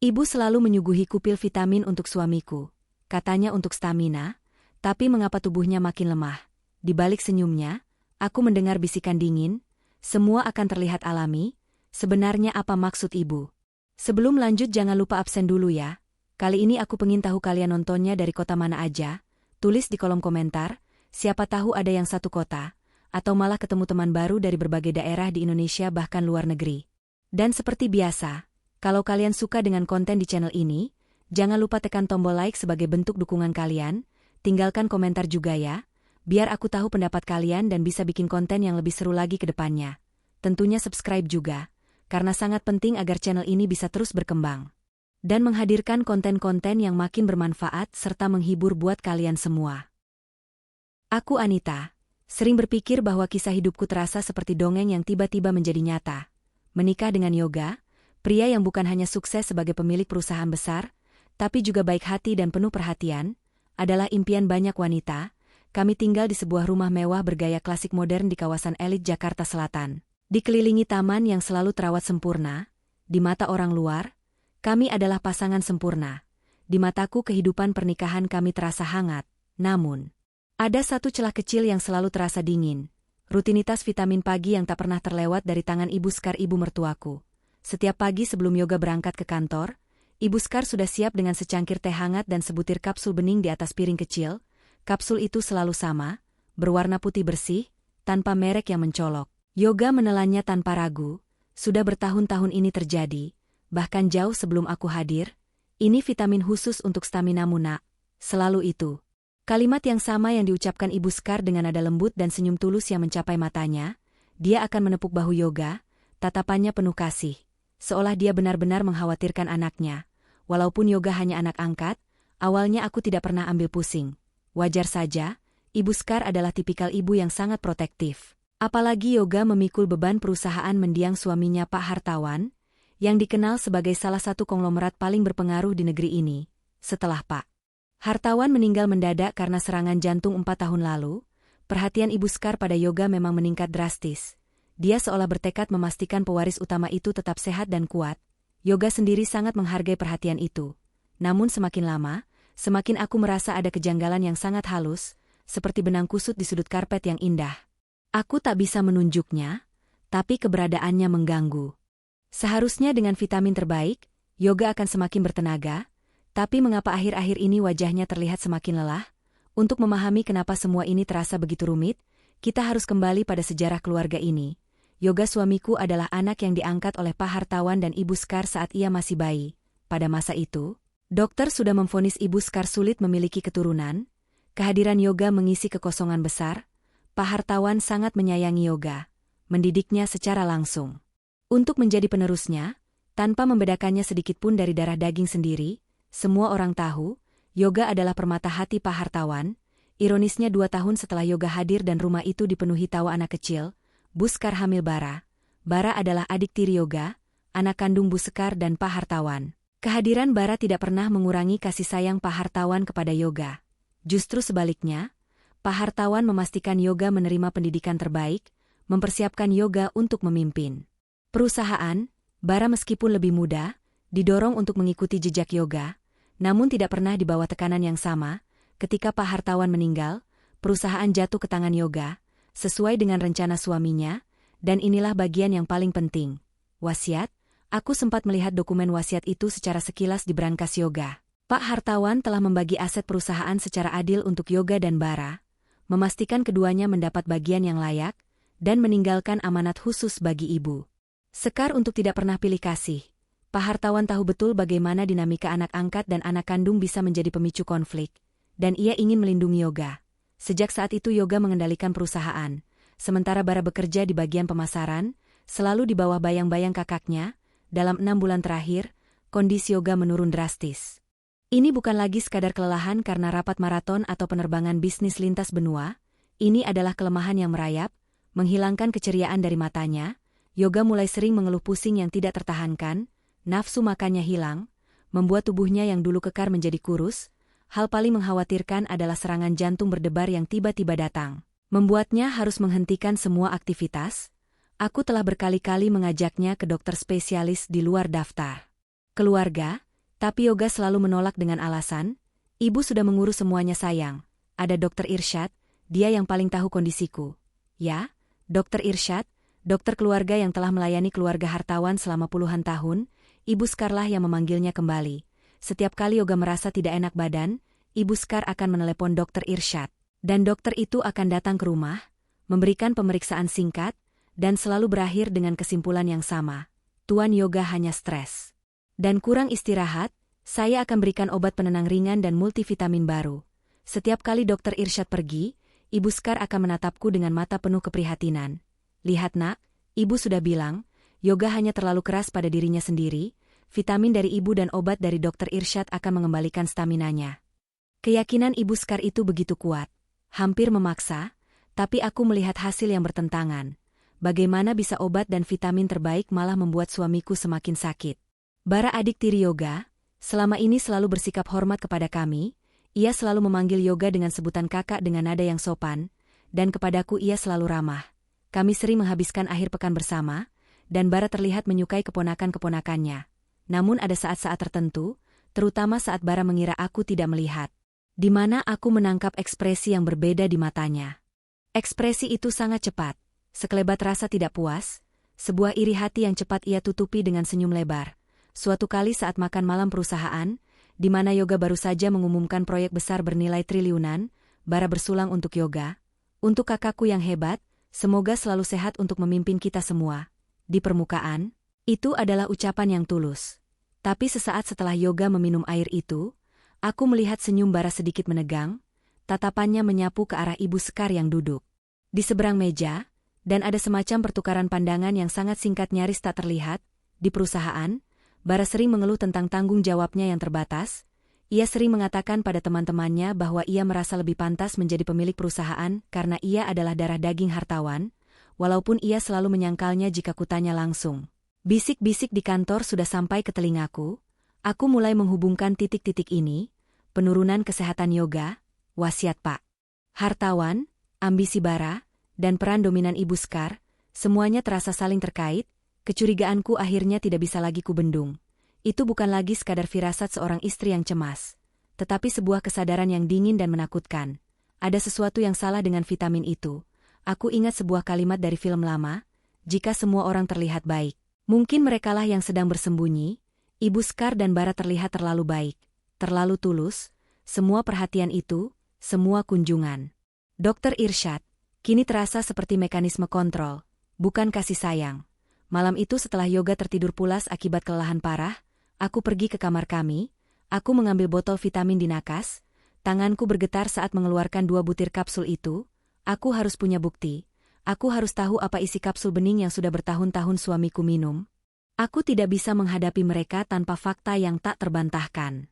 Ibu selalu menyuguhiku pil vitamin untuk suamiku. Katanya untuk stamina, tapi mengapa tubuhnya makin lemah? Di balik senyumnya, aku mendengar bisikan dingin, semua akan terlihat alami. Sebenarnya apa maksud ibu? Sebelum lanjut jangan lupa absen dulu ya. Kali ini aku pengen tahu kalian nontonnya dari kota mana aja. Tulis di kolom komentar, siapa tahu ada yang satu kota, atau malah ketemu teman baru dari berbagai daerah di Indonesia bahkan luar negeri. Dan seperti biasa, kalau kalian suka dengan konten di channel ini, jangan lupa tekan tombol like sebagai bentuk dukungan kalian, tinggalkan komentar juga ya, biar aku tahu pendapat kalian dan bisa bikin konten yang lebih seru lagi ke depannya. Tentunya subscribe juga, karena sangat penting agar channel ini bisa terus berkembang dan menghadirkan konten-konten yang makin bermanfaat serta menghibur buat kalian semua. Aku Anita. Sering berpikir bahwa kisah hidupku terasa seperti dongeng yang tiba-tiba menjadi nyata. Menikah dengan Yoga, pria yang bukan hanya sukses sebagai pemilik perusahaan besar, tapi juga baik hati dan penuh perhatian, adalah impian banyak wanita. Kami tinggal di sebuah rumah mewah bergaya klasik modern di kawasan elit Jakarta Selatan. Dikelilingi taman yang selalu terawat sempurna, di mata orang luar, kami adalah pasangan sempurna. Di mataku kehidupan pernikahan kami terasa hangat, namun ada satu celah kecil yang selalu terasa dingin. Rutinitas vitamin pagi yang tak pernah terlewat dari tangan Ibu Skar ibu mertuaku. Setiap pagi sebelum Yoga berangkat ke kantor, Ibu Skar sudah siap dengan secangkir teh hangat dan sebutir kapsul bening di atas piring kecil. Kapsul itu selalu sama, berwarna putih bersih, tanpa merek yang mencolok. Yoga menelannya tanpa ragu. Sudah bertahun-tahun ini terjadi, bahkan jauh sebelum aku hadir. Ini vitamin khusus untuk staminamu nak. Selalu itu. Kalimat yang sama yang diucapkan Ibu Skar dengan nada lembut dan senyum tulus yang mencapai matanya. Dia akan menepuk bahu Yoga, tatapannya penuh kasih, seolah dia benar-benar mengkhawatirkan anaknya. Walaupun Yoga hanya anak angkat, awalnya aku tidak pernah ambil pusing. Wajar saja, Ibu Skar adalah tipikal ibu yang sangat protektif. Apalagi Yoga memikul beban perusahaan mendiang suaminya Pak Hartawan, yang dikenal sebagai salah satu konglomerat paling berpengaruh di negeri ini. Setelah Pak Hartawan meninggal mendadak karena serangan jantung 4 tahun lalu, perhatian Ibu Skar pada Yoga memang meningkat drastis. Dia seolah bertekad memastikan pewaris utama itu tetap sehat dan kuat. Yoga sendiri sangat menghargai perhatian itu. Namun semakin lama, semakin aku merasa ada kejanggalan yang sangat halus, seperti benang kusut di sudut karpet yang indah. Aku tak bisa menunjuknya, tapi keberadaannya mengganggu. Seharusnya dengan vitamin terbaik, Yoga akan semakin bertenaga. Tapi mengapa akhir-akhir ini wajahnya terlihat semakin lelah? Untuk memahami kenapa semua ini terasa begitu rumit, kita harus kembali pada sejarah keluarga ini. Yoga suamiku adalah anak yang diangkat oleh Pak Hartawan dan Ibu Skar saat ia masih bayi. Pada masa itu, dokter sudah memvonis Ibu Skar sulit memiliki keturunan. Kehadiran Yoga mengisi kekosongan besar. Pak Hartawan sangat menyayangi Yoga, mendidiknya secara langsung untuk menjadi penerusnya, tanpa membedakannya sedikitpun dari darah daging sendiri. Semua orang tahu, Yoga adalah permata hati Pak Hartawan. Ironisnya 2 tahun setelah Yoga hadir dan rumah itu dipenuhi tawa anak kecil, Bu Skar hamil Bara. Bara adalah adik tiri Yoga, anak kandung Bu Skar dan Pak Hartawan. Kehadiran Bara tidak pernah mengurangi kasih sayang Pak Hartawan kepada Yoga. Justru sebaliknya, Pak Hartawan memastikan Yoga menerima pendidikan terbaik, mempersiapkan Yoga untuk memimpin perusahaan. Bara meskipun lebih muda, didorong untuk mengikuti jejak Yoga, namun tidak pernah di bawah tekanan yang sama. Ketika Pak Hartawan meninggal, perusahaan jatuh ke tangan Yoga, sesuai dengan rencana suaminya, dan inilah bagian yang paling penting. Wasiat, aku sempat melihat dokumen wasiat itu secara sekilas di brankas Yoga. Pak Hartawan telah membagi aset perusahaan secara adil untuk Yoga dan Bara, memastikan keduanya mendapat bagian yang layak, dan meninggalkan amanat khusus bagi Ibu Skar untuk tidak pernah pilih kasih. Pak Hartawan tahu betul bagaimana dinamika anak angkat dan anak kandung bisa menjadi pemicu konflik, dan ia ingin melindungi Yoga. Sejak saat itu Yoga mengendalikan perusahaan, sementara Bara bekerja di bagian pemasaran, selalu di bawah bayang-bayang kakaknya. Dalam 6 bulan terakhir, kondisi Yoga menurun drastis. Ini bukan lagi sekadar kelelahan karena rapat maraton atau penerbangan bisnis lintas benua, ini adalah kelemahan yang merayap, menghilangkan keceriaan dari matanya. Yoga mulai sering mengeluh pusing yang tidak tertahankan, nafsu makannya hilang, membuat tubuhnya yang dulu kekar menjadi kurus. Hal paling mengkhawatirkan adalah serangan jantung berdebar yang tiba-tiba datang, membuatnya harus menghentikan semua aktivitas. Aku telah berkali-kali mengajaknya ke dokter spesialis di luar daftar. Keluarga, Tapi Yoga selalu menolak dengan alasan, "Ibu sudah mengurus semuanya sayang. Ada Dokter Irsyad, dia yang paling tahu kondisiku." "Ya, Dokter Irsyad, dokter keluarga yang telah melayani keluarga hartawan selama puluhan tahun," Ibu Skarlah yang memanggilnya kembali. Setiap kali Yoga merasa tidak enak badan, Ibu Skar akan menelepon Dokter Irsyad. Dan dokter itu akan datang ke rumah, memberikan pemeriksaan singkat, dan selalu berakhir dengan kesimpulan yang sama. "Tuan Yoga hanya stres dan kurang istirahat, saya akan berikan obat penenang ringan dan multivitamin baru." Setiap kali Dokter Irsyad pergi, Ibu Skar akan menatapku dengan mata penuh keprihatinan. "Lihat nak, Ibu sudah bilang, Yoga hanya terlalu keras pada dirinya sendiri, vitamin dari Ibu dan obat dari Dokter Irsyad akan mengembalikan staminanya." Keyakinan Ibu Skar itu begitu kuat. Hampir memaksa, tapi aku melihat hasil yang bertentangan. Bagaimana bisa obat dan vitamin terbaik malah membuat suamiku semakin sakit? Bara adik tiri Yoga, selama ini selalu bersikap hormat kepada kami, ia selalu memanggil Yoga dengan sebutan kakak dengan nada yang sopan, dan kepadaku ia selalu ramah. Kami sering menghabiskan akhir pekan bersama, dan Bara terlihat menyukai keponakan-keponakannya. Namun ada saat-saat tertentu, terutama saat Bara mengira aku tidak melihat, di mana aku menangkap ekspresi yang berbeda di matanya. Ekspresi itu sangat cepat, sekelebat rasa tidak puas, sebuah iri hati yang cepat ia tutupi dengan senyum lebar. Suatu kali saat makan malam perusahaan, di mana Yoga baru saja mengumumkan proyek besar bernilai triliunan, Bara bersulang untuk Yoga. "Untuk kakakku yang hebat, semoga selalu sehat untuk memimpin kita semua." Di permukaan, itu adalah ucapan yang tulus. Tapi sesaat setelah Yoga meminum air itu, aku melihat senyum Bara sedikit menegang, tatapannya menyapu ke arah Ibu Skar yang duduk di seberang meja, dan ada semacam pertukaran pandangan yang sangat singkat nyaris tak terlihat. Di perusahaan, Bara sering mengeluh tentang tanggung jawabnya yang terbatas. Ia sering mengatakan pada teman-temannya bahwa ia merasa lebih pantas menjadi pemilik perusahaan karena ia adalah darah daging hartawan, walaupun ia selalu menyangkalnya jika kutanya langsung. Bisik-bisik di kantor sudah sampai ke telingaku. Aku mulai menghubungkan titik-titik ini. Penurunan kesehatan Yoga, wasiat Pak hartawan, ambisi Bara, dan peran dominan Ibu Skar, semuanya terasa saling terkait. Kecurigaanku akhirnya tidak bisa lagi kubendung. Itu bukan lagi sekadar firasat seorang istri yang cemas, tetapi sebuah kesadaran yang dingin dan menakutkan. Ada sesuatu yang salah dengan vitamin itu. Aku ingat sebuah kalimat dari film lama, "Jika semua orang terlihat baik, mungkin merekalah yang sedang bersembunyi." Ibu Skar dan Bara terlihat terlalu baik, terlalu tulus, semua perhatian itu, semua kunjungan. Dokter Irsyad, kini terasa seperti mekanisme kontrol, bukan kasih sayang. Malam itu setelah Yoga tertidur pulas akibat kelelahan parah, aku pergi ke kamar kami, aku mengambil botol vitamin di nakas, tanganku bergetar saat mengeluarkan 2 butir kapsul itu. Aku harus punya bukti, aku harus tahu apa isi kapsul bening yang sudah bertahun-tahun suamiku minum. Aku tidak bisa menghadapi mereka tanpa fakta yang tak terbantahkan.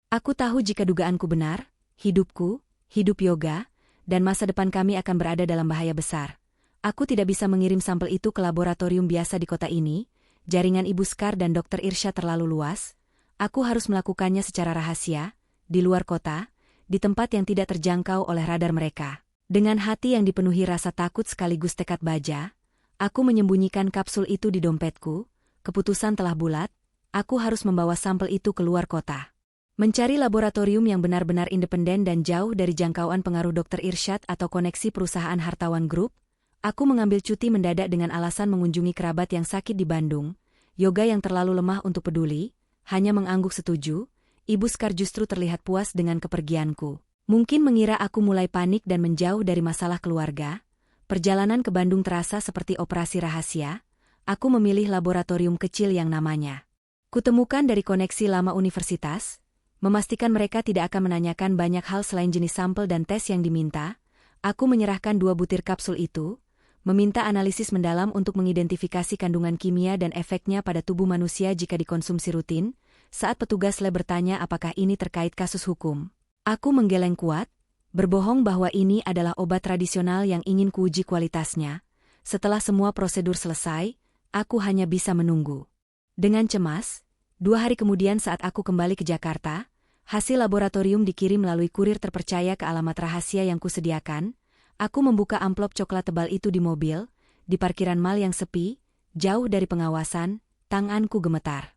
Aku tahu jika dugaanku benar, hidupku, hidup Yoga, dan masa depan kami akan berada dalam bahaya besar. Aku tidak bisa mengirim sampel itu ke laboratorium biasa di kota ini, jaringan Ibu Skar dan Dokter Irsyad terlalu luas. Aku harus melakukannya secara rahasia, di luar kota, di tempat yang tidak terjangkau oleh radar mereka. Dengan hati yang dipenuhi rasa takut sekaligus tekad baja, aku menyembunyikan kapsul itu di dompetku. Keputusan telah bulat, aku harus membawa sampel itu keluar kota. Mencari laboratorium yang benar-benar independen dan jauh dari jangkauan pengaruh Dokter Irsyad atau koneksi perusahaan Hartawan Group. Aku mengambil cuti mendadak dengan alasan mengunjungi kerabat yang sakit di Bandung. Yoga yang terlalu lemah untuk peduli, hanya mengangguk setuju. Ibu Skar justru terlihat puas dengan kepergianku. Mungkin mengira aku mulai panik dan menjauh dari masalah keluarga. Perjalanan ke Bandung terasa seperti operasi rahasia. Aku memilih laboratorium kecil yang namanya kutemukan dari koneksi lama universitas. Memastikan mereka tidak akan menanyakan banyak hal selain jenis sampel dan tes yang diminta, aku menyerahkan 2 butir kapsul itu, meminta analisis mendalam untuk mengidentifikasi kandungan kimia dan efeknya pada tubuh manusia jika dikonsumsi rutin. Saat petugas lab bertanya apakah ini terkait kasus hukum, aku menggeleng kuat, berbohong bahwa ini adalah obat tradisional yang ingin kuuji kualitasnya. Setelah semua prosedur selesai, aku hanya bisa menunggu. Dengan cemas, 2 hari kemudian saat aku kembali ke Jakarta, hasil laboratorium dikirim melalui kurir terpercaya ke alamat rahasia yang kusediakan. Aku membuka amplop coklat tebal itu di mobil, di parkiran mal yang sepi, jauh dari pengawasan, tanganku gemetar.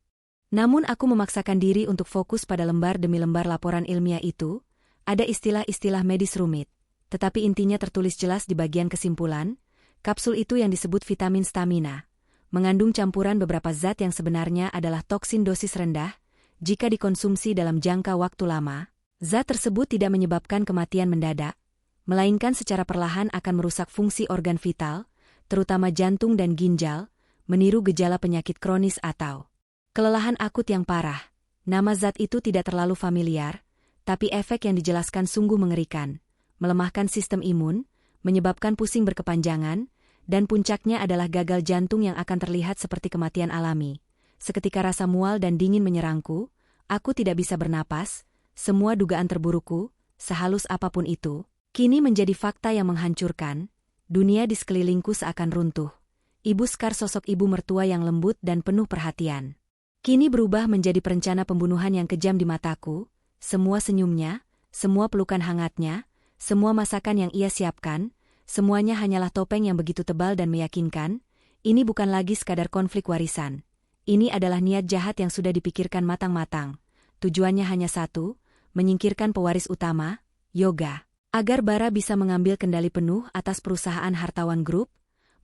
Namun aku memaksakan diri untuk fokus pada lembar demi lembar laporan ilmiah itu. Ada istilah-istilah medis rumit, tetapi intinya tertulis jelas di bagian kesimpulan. Kapsul itu yang disebut vitamin stamina mengandung campuran beberapa zat yang sebenarnya adalah toksin dosis rendah. Jika dikonsumsi dalam jangka waktu lama, zat tersebut tidak menyebabkan kematian mendadak, melainkan secara perlahan akan merusak fungsi organ vital, terutama jantung dan ginjal, meniru gejala penyakit kronis atau kelelahan akut yang parah. Nama zat itu tidak terlalu familiar, tapi efek yang dijelaskan sungguh mengerikan. Melemahkan sistem imun, menyebabkan pusing berkepanjangan, dan puncaknya adalah gagal jantung yang akan terlihat seperti kematian alami. Seketika rasa mual dan dingin menyerangku, aku tidak bisa bernapas, semua dugaan terburukku, sehalus apapun itu, kini menjadi fakta yang menghancurkan. Dunia di sekelilingku seakan runtuh. Ibu Scar, sosok ibu mertua yang lembut dan penuh perhatian, kini berubah menjadi perencana pembunuhan yang kejam di mataku. Semua senyumnya, semua pelukan hangatnya, semua masakan yang ia siapkan, semuanya hanyalah topeng yang begitu tebal dan meyakinkan. Ini bukan lagi sekadar konflik warisan. Ini adalah niat jahat yang sudah dipikirkan matang-matang. Tujuannya hanya satu, menyingkirkan pewaris utama, Yoga, agar Bara bisa mengambil kendali penuh atas perusahaan Hartawan Group,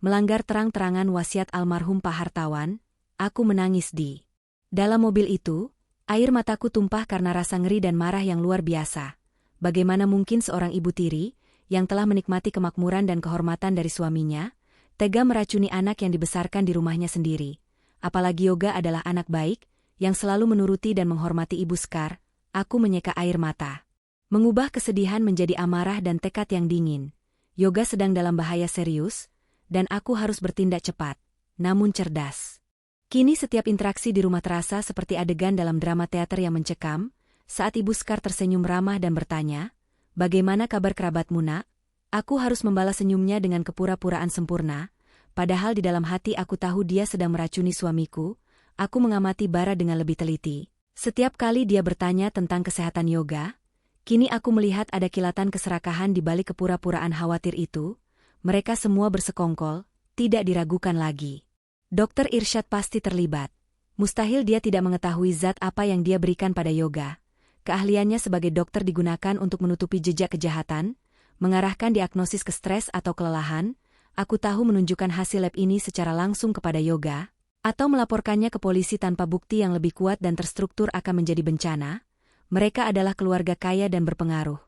melanggar terang-terangan wasiat almarhum Pak Hartawan. Aku menangis di dalam mobil itu, air mataku tumpah karena rasa ngeri dan marah yang luar biasa. Bagaimana mungkin seorang ibu tiri, yang telah menikmati kemakmuran dan kehormatan dari suaminya, tega meracuni anak yang dibesarkan di rumahnya sendiri. Apalagi Yoga adalah anak baik, yang selalu menuruti dan menghormati Ibu Scar. Aku menyeka air mata. Mengubah kesedihan menjadi amarah dan tekad yang dingin. Yoga sedang dalam bahaya serius, dan aku harus bertindak cepat, namun cerdas. Kini setiap interaksi di rumah terasa seperti adegan dalam drama teater yang mencekam. Saat Ibu Scar tersenyum ramah dan bertanya, "Bagaimana kabar kerabatmu, Nak?" Aku harus membalas senyumnya dengan kepura-puraan sempurna, padahal di dalam hati aku tahu dia sedang meracuni suamiku. Aku mengamati Bara dengan lebih teliti. Setiap kali dia bertanya tentang kesehatan Yoga, kini aku melihat ada kilatan keserakahan di balik kepura-puraan khawatir itu. Mereka semua bersekongkol, tidak diragukan lagi. Dokter Irsyad pasti terlibat. Mustahil dia tidak mengetahui zat apa yang dia berikan pada Yoga. Keahliannya sebagai dokter digunakan untuk menutupi jejak kejahatan, mengarahkan diagnosis ke stres atau kelelahan. Aku tahu menunjukkan hasil lab ini secara langsung kepada Yoga, atau melaporkannya ke polisi tanpa bukti yang lebih kuat dan terstruktur akan menjadi bencana. Mereka adalah keluarga kaya dan berpengaruh.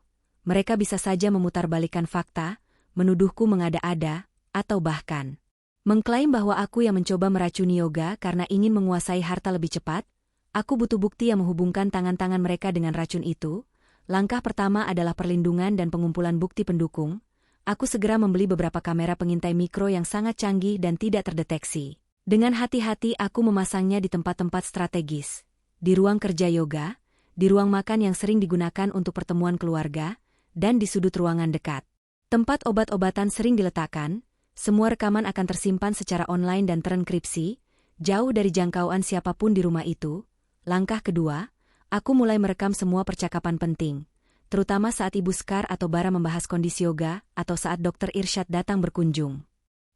Mereka bisa saja memutarbalikkan fakta, menuduhku mengada-ada, atau bahkan mengklaim bahwa aku yang mencoba meracuni Yoga karena ingin menguasai harta lebih cepat. Aku butuh bukti yang menghubungkan tangan-tangan mereka dengan racun itu. Langkah pertama adalah perlindungan dan pengumpulan bukti pendukung. Aku segera membeli beberapa kamera pengintai mikro yang sangat canggih dan tidak terdeteksi. Dengan hati-hati aku memasangnya di tempat-tempat strategis. Di ruang kerja Yoga, di ruang makan yang sering digunakan untuk pertemuan keluarga, dan di sudut ruangan dekat. Tempat obat-obatan sering diletakkan. Semua rekaman akan tersimpan secara online dan terenkripsi, jauh dari jangkauan siapapun di rumah itu. Langkah kedua, aku mulai merekam semua percakapan penting, terutama saat Ibu Scar atau Bara membahas kondisi Yoga, atau saat Dr. Irsyad datang berkunjung.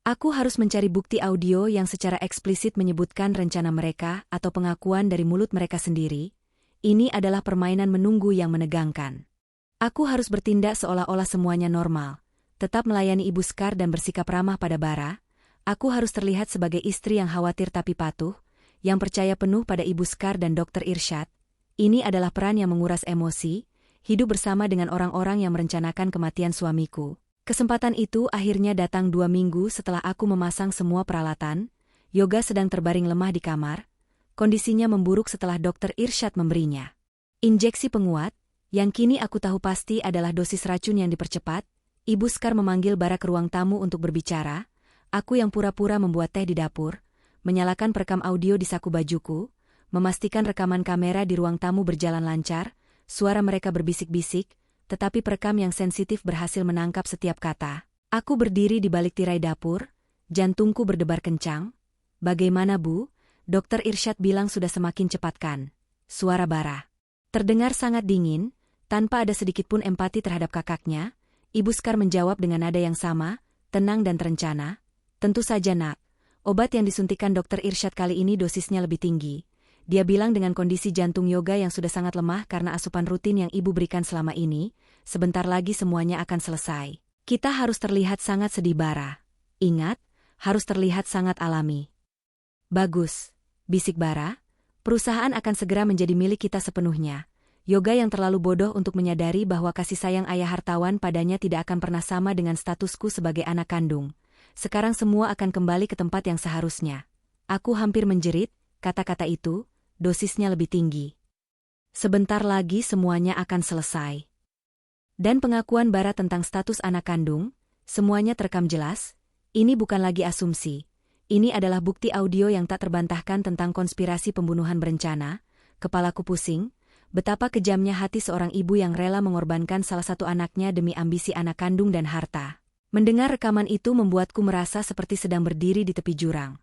Aku harus mencari bukti audio yang secara eksplisit menyebutkan rencana mereka atau pengakuan dari mulut mereka sendiri. Ini adalah permainan menunggu yang menegangkan. Aku harus bertindak seolah-olah semuanya normal. Tetap melayani Ibu Scar dan bersikap ramah pada Bara. Aku harus terlihat sebagai istri yang khawatir tapi patuh, yang percaya penuh pada Ibu Scar dan Dr. Irsyad. Ini adalah peran yang menguras emosi, hidup bersama dengan orang-orang yang merencanakan kematian suamiku. Kesempatan itu akhirnya datang 2 minggu setelah aku memasang semua peralatan. Yoga sedang terbaring lemah di kamar. Kondisinya memburuk setelah Dr. Irsyad memberinya injeksi penguat, yang kini aku tahu pasti adalah dosis racun yang dipercepat. Ibu Scar memanggil Bara ke ruang tamu untuk berbicara. Aku yang pura-pura membuat teh di dapur, menyalakan perekam audio di saku bajuku, memastikan rekaman kamera di ruang tamu berjalan lancar. Suara mereka berbisik-bisik, tetapi perekam yang sensitif berhasil menangkap setiap kata. Aku berdiri di balik tirai dapur, jantungku berdebar kencang. "Bagaimana, Bu?" Dr. Irsyad bilang sudah semakin cepatkan. Suara Bara terdengar sangat dingin, tanpa ada sedikitpun empati terhadap kakaknya. Ibu Scar menjawab dengan nada yang sama, tenang dan terencana. "Tentu saja, Nak. Obat yang disuntikan Dr. Irsyad kali ini dosisnya lebih tinggi. Dia bilang dengan kondisi jantung Yoga yang sudah sangat lemah karena asupan rutin yang ibu berikan selama ini, sebentar lagi semuanya akan selesai. Kita harus terlihat sangat sedih Bara. Ingat, harus terlihat sangat alami. Bagus, bisik Bara. Perusahaan akan segera menjadi milik kita sepenuhnya. Yoga yang terlalu bodoh untuk menyadari bahwa kasih sayang ayah hartawan padanya tidak akan pernah sama dengan statusku sebagai anak kandung. Sekarang semua akan kembali ke tempat yang seharusnya. Aku hampir menjerit, kata-kata itu, dosisnya lebih tinggi. Sebentar lagi semuanya akan selesai. Dan pengakuan Bara tentang status anak kandung, semuanya terekam jelas, ini bukan lagi asumsi. Ini adalah bukti audio yang tak terbantahkan tentang konspirasi pembunuhan berencana. Kepalaku pusing, betapa kejamnya hati seorang ibu yang rela mengorbankan salah satu anaknya demi ambisi anak kandung dan harta. Mendengar rekaman itu membuatku merasa seperti sedang berdiri di tepi jurang.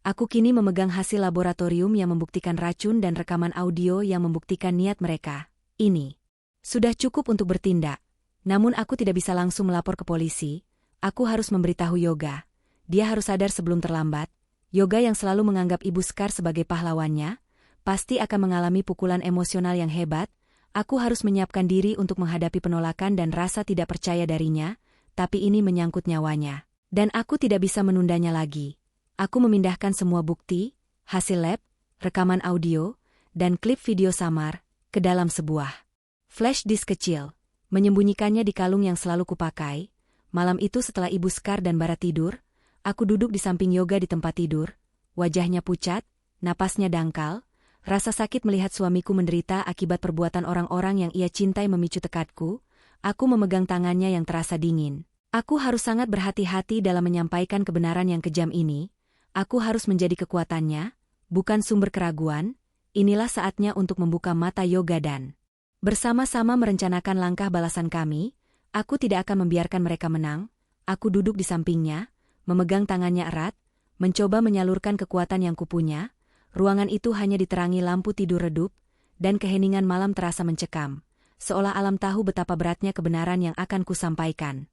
Aku kini memegang hasil laboratorium yang membuktikan racun dan rekaman audio yang membuktikan niat mereka. Ini sudah cukup untuk bertindak. Namun aku tidak bisa langsung melapor ke polisi. Aku harus memberitahu Yoga. Dia harus sadar sebelum terlambat. Yoga yang selalu menganggap Ibu Skar sebagai pahlawannya, pasti akan mengalami pukulan emosional yang hebat. Aku harus menyiapkan diri untuk menghadapi penolakan dan rasa tidak percaya darinya, tapi ini menyangkut nyawanya. Dan aku tidak bisa menundanya lagi. Aku memindahkan semua bukti, hasil lab, rekaman audio, dan klip video samar, ke dalam sebuah flash disk kecil, menyembunyikannya di kalung yang selalu kupakai. Malam itu setelah Ibu Skar dan Bara tidur, aku duduk di samping Yoga di tempat tidur, wajahnya pucat, napasnya dangkal, rasa sakit melihat suamiku menderita akibat perbuatan orang-orang yang ia cintai memicu tekadku. Aku memegang tangannya yang terasa dingin. Aku harus sangat berhati-hati dalam menyampaikan kebenaran yang kejam ini. Aku harus menjadi kekuatannya, bukan sumber keraguan. Inilah saatnya untuk membuka mata Yoga dan bersama-sama merencanakan langkah balasan kami. Aku tidak akan membiarkan mereka menang. Aku duduk di sampingnya, memegang tangannya erat, mencoba menyalurkan kekuatan yang kupunya. Ruangan itu hanya diterangi lampu tidur redup, dan keheningan malam terasa mencekam, seolah alam tahu betapa beratnya kebenaran yang akan kusampaikan.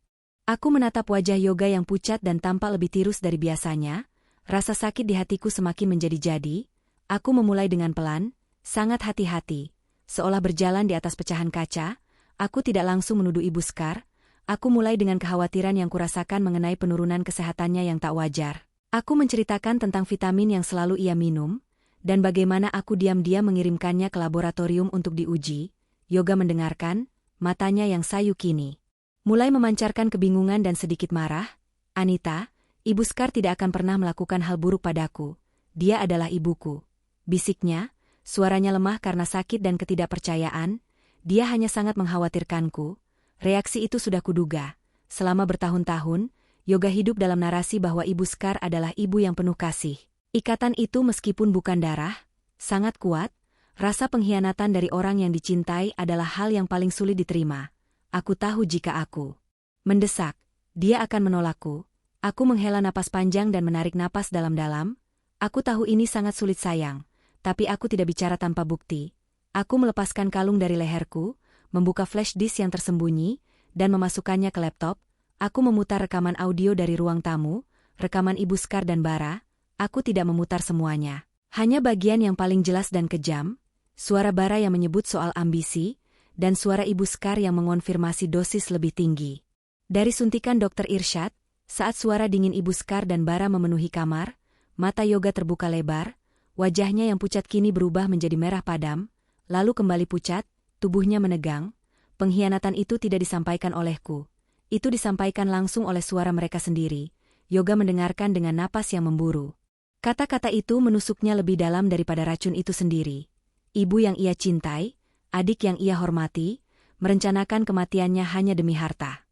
Aku menatap wajah Yoga yang pucat dan tampak lebih tirus dari biasanya. Rasa sakit di hatiku semakin menjadi-jadi. Aku memulai dengan pelan, sangat hati-hati, seolah berjalan di atas pecahan kaca. Aku tidak langsung menuduh Ibu Skar. Aku mulai dengan kekhawatiran yang kurasakan mengenai penurunan kesehatannya yang tak wajar. Aku menceritakan tentang vitamin yang selalu ia minum, dan bagaimana aku diam-diam mengirimkannya ke laboratorium untuk diuji. Yoga mendengarkan, matanya yang sayu kini mulai memancarkan kebingungan dan sedikit marah. Anita, Ibu Skar tidak akan pernah melakukan hal buruk padaku. Dia adalah ibuku. Bisiknya, suaranya lemah karena sakit dan ketidakpercayaan. Dia hanya sangat mengkhawatirkanku. Reaksi itu sudah kuduga. Selama bertahun-tahun, Yoga hidup dalam narasi bahwa Ibu Skar adalah ibu yang penuh kasih. Ikatan itu meskipun bukan darah, sangat kuat. Rasa pengkhianatan dari orang yang dicintai adalah hal yang paling sulit diterima. Aku tahu jika aku mendesak, dia akan menolakku. Aku menghela napas panjang dan menarik napas dalam-dalam. Aku tahu ini sangat sulit sayang, tapi aku tidak bicara tanpa bukti. Aku melepaskan kalung dari leherku, membuka flash disk yang tersembunyi, dan memasukkannya ke laptop. Aku memutar rekaman audio dari ruang tamu, rekaman Ibu Skar dan Bara. Aku tidak memutar semuanya. Hanya bagian yang paling jelas dan kejam, suara Bara yang menyebut soal ambisi, dan suara Ibu Skar yang mengonfirmasi dosis lebih tinggi. Dari suntikan Dr. Irsyad, saat suara dingin Ibu Skar dan Bara memenuhi kamar, mata Yoga terbuka lebar, wajahnya yang pucat kini berubah menjadi merah padam, lalu kembali pucat, tubuhnya menegang. Pengkhianatan itu tidak disampaikan olehku. Itu disampaikan langsung oleh suara mereka sendiri. Yoga mendengarkan dengan napas yang memburu. Kata-kata itu menusuknya lebih dalam daripada racun itu sendiri. Ibu yang ia cintai, adik yang ia hormati, merencanakan kematiannya hanya demi harta.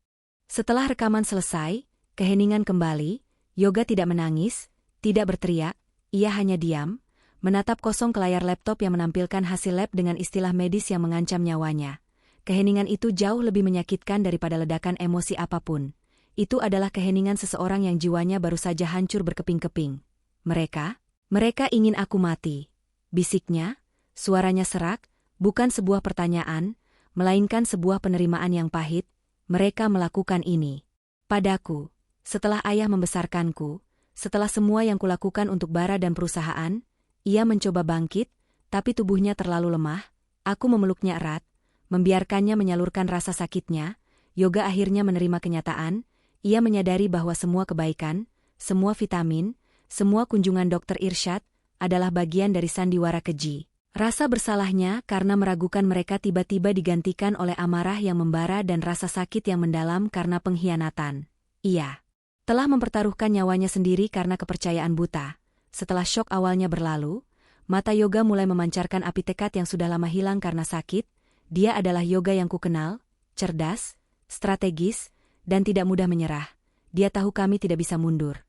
Setelah rekaman selesai, keheningan kembali. Yoga tidak menangis, tidak berteriak, ia hanya diam, menatap kosong ke layar laptop yang menampilkan hasil lab dengan istilah medis yang mengancam nyawanya. Keheningan itu jauh lebih menyakitkan daripada ledakan emosi apapun. Itu adalah keheningan seseorang yang jiwanya baru saja hancur berkeping-keping. Mereka ingin aku mati. Bisiknya, suaranya serak, bukan sebuah pertanyaan, melainkan sebuah penerimaan yang pahit. Mereka melakukan ini padaku. Setelah ayah membesarkanku, setelah semua yang kulakukan untuk Bara dan perusahaan, ia mencoba bangkit, tapi tubuhnya terlalu lemah. Aku memeluknya erat, membiarkannya menyalurkan rasa sakitnya. Yoga akhirnya menerima kenyataan. Ia menyadari bahwa semua kebaikan, semua vitamin, semua kunjungan Dokter Irsyad adalah bagian dari sandiwara keji. Rasa bersalahnya karena meragukan mereka tiba-tiba digantikan oleh amarah yang membara dan rasa sakit yang mendalam karena pengkhianatan. Ia telah mempertaruhkan nyawanya sendiri karena kepercayaan buta. Setelah syok awalnya berlalu, mata Yoga mulai memancarkan api tekad yang sudah lama hilang karena sakit. Dia adalah Yoga yang kukenal, cerdas, strategis, dan tidak mudah menyerah. Dia tahu kami tidak bisa mundur.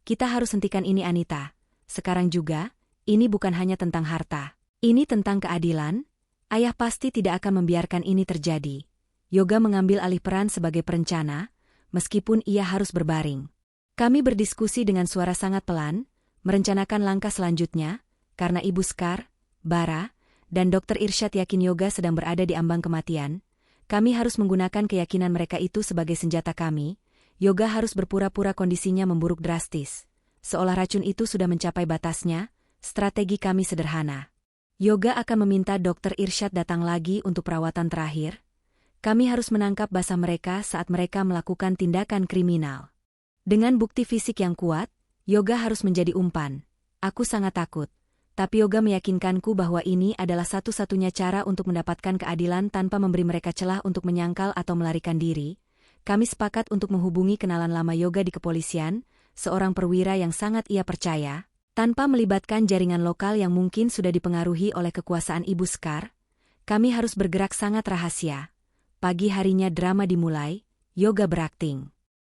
Kita harus hentikan ini, Anita. Sekarang juga, ini bukan hanya tentang harta. Ini tentang keadilan. Ayah pasti tidak akan membiarkan ini terjadi. Yoga mengambil alih peran sebagai perencana, meskipun ia harus berbaring. Kami berdiskusi dengan suara sangat pelan, merencanakan langkah selanjutnya, karena Ibu Skar, Bara, dan Dokter Irsyad yakin Yoga sedang berada di ambang kematian. Kami harus menggunakan keyakinan mereka itu sebagai senjata kami. Yoga harus berpura-pura kondisinya memburuk drastis. Seolah racun itu sudah mencapai batasnya, strategi kami sederhana. Yoga akan meminta Dokter Irsyad datang lagi untuk perawatan terakhir. Kami harus menangkap basah mereka saat mereka melakukan tindakan kriminal. Dengan bukti fisik yang kuat, Yoga harus menjadi umpan. Aku sangat takut. Tapi Yoga meyakinkanku bahwa ini adalah satu-satunya cara untuk mendapatkan keadilan tanpa memberi mereka celah untuk menyangkal atau melarikan diri. Kami sepakat untuk menghubungi kenalan lama Yoga di kepolisian, seorang perwira yang sangat ia percaya, tanpa melibatkan jaringan lokal yang mungkin sudah dipengaruhi oleh kekuasaan Ibu Skar. Kami harus bergerak sangat rahasia. Pagi harinya drama dimulai. Yoga berakting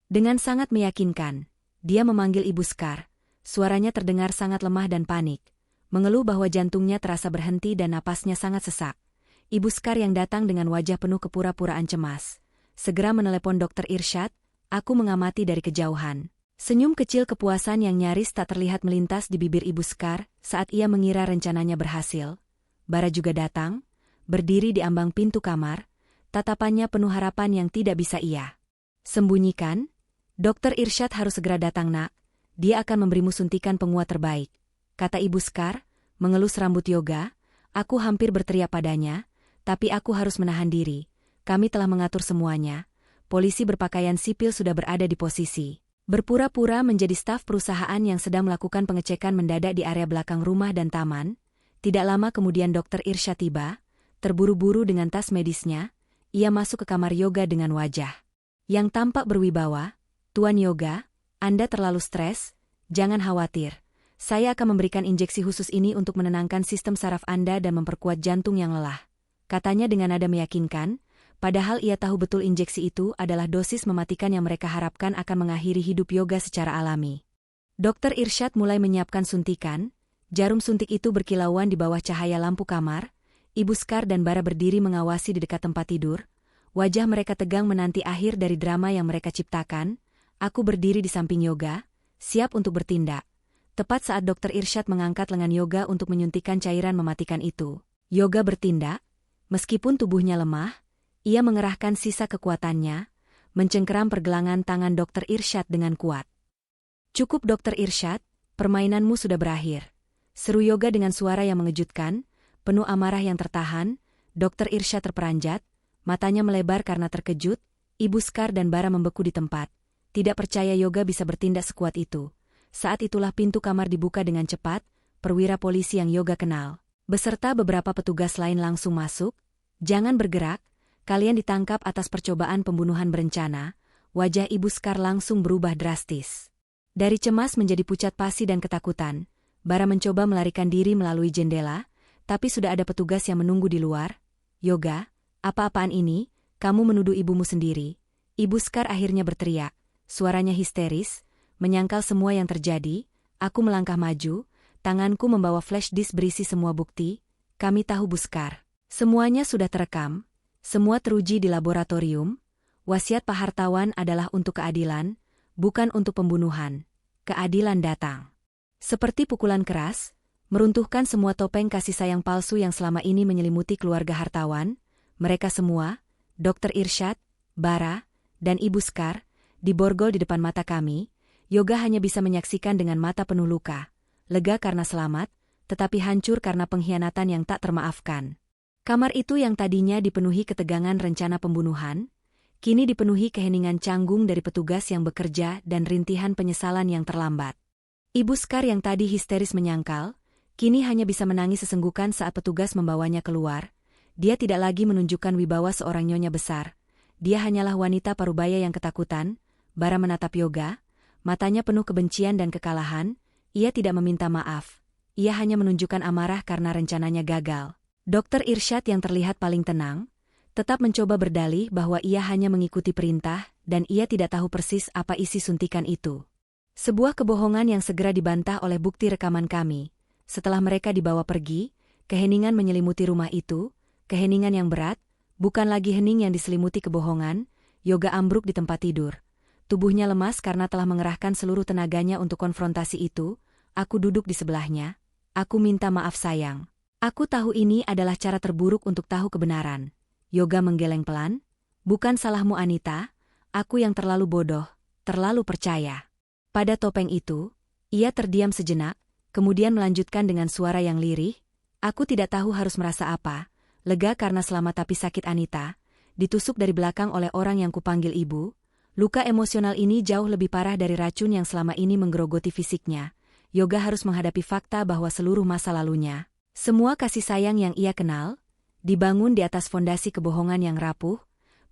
dengan sangat meyakinkan. Dia memanggil Ibu Skar. Suaranya terdengar sangat lemah dan panik, mengeluh bahwa jantungnya terasa berhenti dan napasnya sangat sesak. Ibu Skar yang datang dengan wajah penuh kepura-puraan cemas segera menelepon Dokter Irsyad. Aku mengamati dari kejauhan. Senyum kecil kepuasan yang nyaris tak terlihat melintas di bibir Ibu Skar saat ia mengira rencananya berhasil. Bara juga datang, berdiri di ambang pintu kamar, tatapannya penuh harapan yang tidak bisa ia sembunyikan. Dokter Irsyad harus segera datang, nak. Dia akan memberimu suntikan penguat terbaik, kata Ibu Skar, mengelus rambut Yoga. Aku hampir berteriak padanya, tapi aku harus menahan diri. Kami telah mengatur semuanya. Polisi berpakaian sipil sudah berada di posisi. Berpura-pura menjadi staf perusahaan yang sedang melakukan pengecekan mendadak di area belakang rumah dan taman. Tidak lama kemudian Dokter Irsyad tiba, terburu-buru dengan tas medisnya. Ia masuk ke kamar Yoga dengan wajah yang tampak berwibawa. Tuan Yoga, Anda terlalu stres, jangan khawatir. Saya akan memberikan injeksi khusus ini untuk menenangkan sistem saraf Anda dan memperkuat jantung yang lelah, katanya dengan nada meyakinkan, padahal ia tahu betul injeksi itu adalah dosis mematikan yang mereka harapkan akan mengakhiri hidup Yoga secara alami. Dokter Irsyad mulai menyiapkan suntikan. Jarum suntik itu berkilauan di bawah cahaya lampu kamar. Ibu Skar dan Bara berdiri mengawasi di dekat tempat tidur. Wajah mereka tegang menanti akhir dari drama yang mereka ciptakan. Aku berdiri di samping Yoga, siap untuk bertindak. Tepat saat Dokter Irsyad mengangkat lengan Yoga untuk menyuntikkan cairan mematikan itu, Yoga bertindak. Meskipun tubuhnya lemah, ia mengerahkan sisa kekuatannya, mencengkeram pergelangan tangan Dokter Irsyad dengan kuat. Cukup Dokter Irsyad, permainanmu sudah berakhir, seru Yoga dengan suara yang mengejutkan, penuh amarah yang tertahan. Dokter Irsyad terperanjat, matanya melebar karena terkejut. Ibu Skar dan Bara membeku di tempat. Tidak percaya Yoga bisa bertindak sekuat itu. Saat itulah pintu kamar dibuka dengan cepat. Perwira polisi yang Yoga kenal, beserta beberapa petugas lain langsung masuk. Jangan bergerak, kalian ditangkap atas percobaan pembunuhan berencana. Wajah Ibu Skar langsung berubah drastis. Dari cemas menjadi pucat pasi dan ketakutan. Bara mencoba melarikan diri melalui jendela, tapi sudah ada petugas yang menunggu di luar. Yoga, apa-apaan ini? Kamu menuduh ibumu sendiri. Ibu Skar akhirnya berteriak. Suaranya histeris, menyangkal semua yang terjadi. Aku melangkah maju, tanganku membawa flash disk berisi semua bukti. Kami tahu, Bu Skar. Semuanya sudah terekam, semua teruji di laboratorium. Wasiat Pak Hartawan adalah untuk keadilan, bukan untuk pembunuhan. Keadilan datang seperti pukulan keras, meruntuhkan semua topeng kasih sayang palsu yang selama ini menyelimuti keluarga Hartawan. Mereka semua, Dokter Irsyad, Bara, dan Ibu Skar, diborgol di depan mata kami. Yoga hanya bisa menyaksikan dengan mata penuh luka. Lega karena selamat, tetapi hancur karena pengkhianatan yang tak termaafkan. Kamar itu yang tadinya dipenuhi ketegangan rencana pembunuhan, kini dipenuhi keheningan canggung dari petugas yang bekerja dan rintihan penyesalan yang terlambat. Ibu Scar yang tadi histeris menyangkal, kini hanya bisa menangis sesenggukan saat petugas membawanya keluar. Dia tidak lagi menunjukkan wibawa seorang nyonya besar. Dia hanyalah wanita parubaya yang ketakutan. Bara menatap Yoga, matanya penuh kebencian dan kekalahan. Ia tidak meminta maaf. Ia hanya menunjukkan amarah karena rencananya gagal. Dr. Irsyad yang terlihat paling tenang, tetap mencoba berdalih bahwa ia hanya mengikuti perintah dan ia tidak tahu persis apa isi suntikan itu. Sebuah kebohongan yang segera dibantah oleh bukti rekaman kami. Setelah mereka dibawa pergi, keheningan menyelimuti rumah itu, keheningan yang berat, bukan lagi hening yang diselimuti kebohongan. Yoga ambruk di tempat tidur. Tubuhnya lemas karena telah mengerahkan seluruh tenaganya untuk konfrontasi itu. Aku duduk di sebelahnya. Aku minta maaf sayang. Aku tahu ini adalah cara terburuk untuk tahu kebenaran. Yoga menggeleng pelan. Bukan salahmu Anita, aku yang terlalu bodoh, terlalu percaya. Pada topeng itu, ia terdiam sejenak, kemudian melanjutkan dengan suara yang lirih. Aku tidak tahu harus merasa apa, lega karena selamat tapi sakit Anita, ditusuk dari belakang oleh orang yang kupanggil ibu. Luka emosional ini jauh lebih parah dari racun yang selama ini menggerogoti fisiknya. Yoga harus menghadapi fakta bahwa seluruh masa lalunya, semua kasih sayang yang ia kenal, dibangun di atas fondasi kebohongan yang rapuh.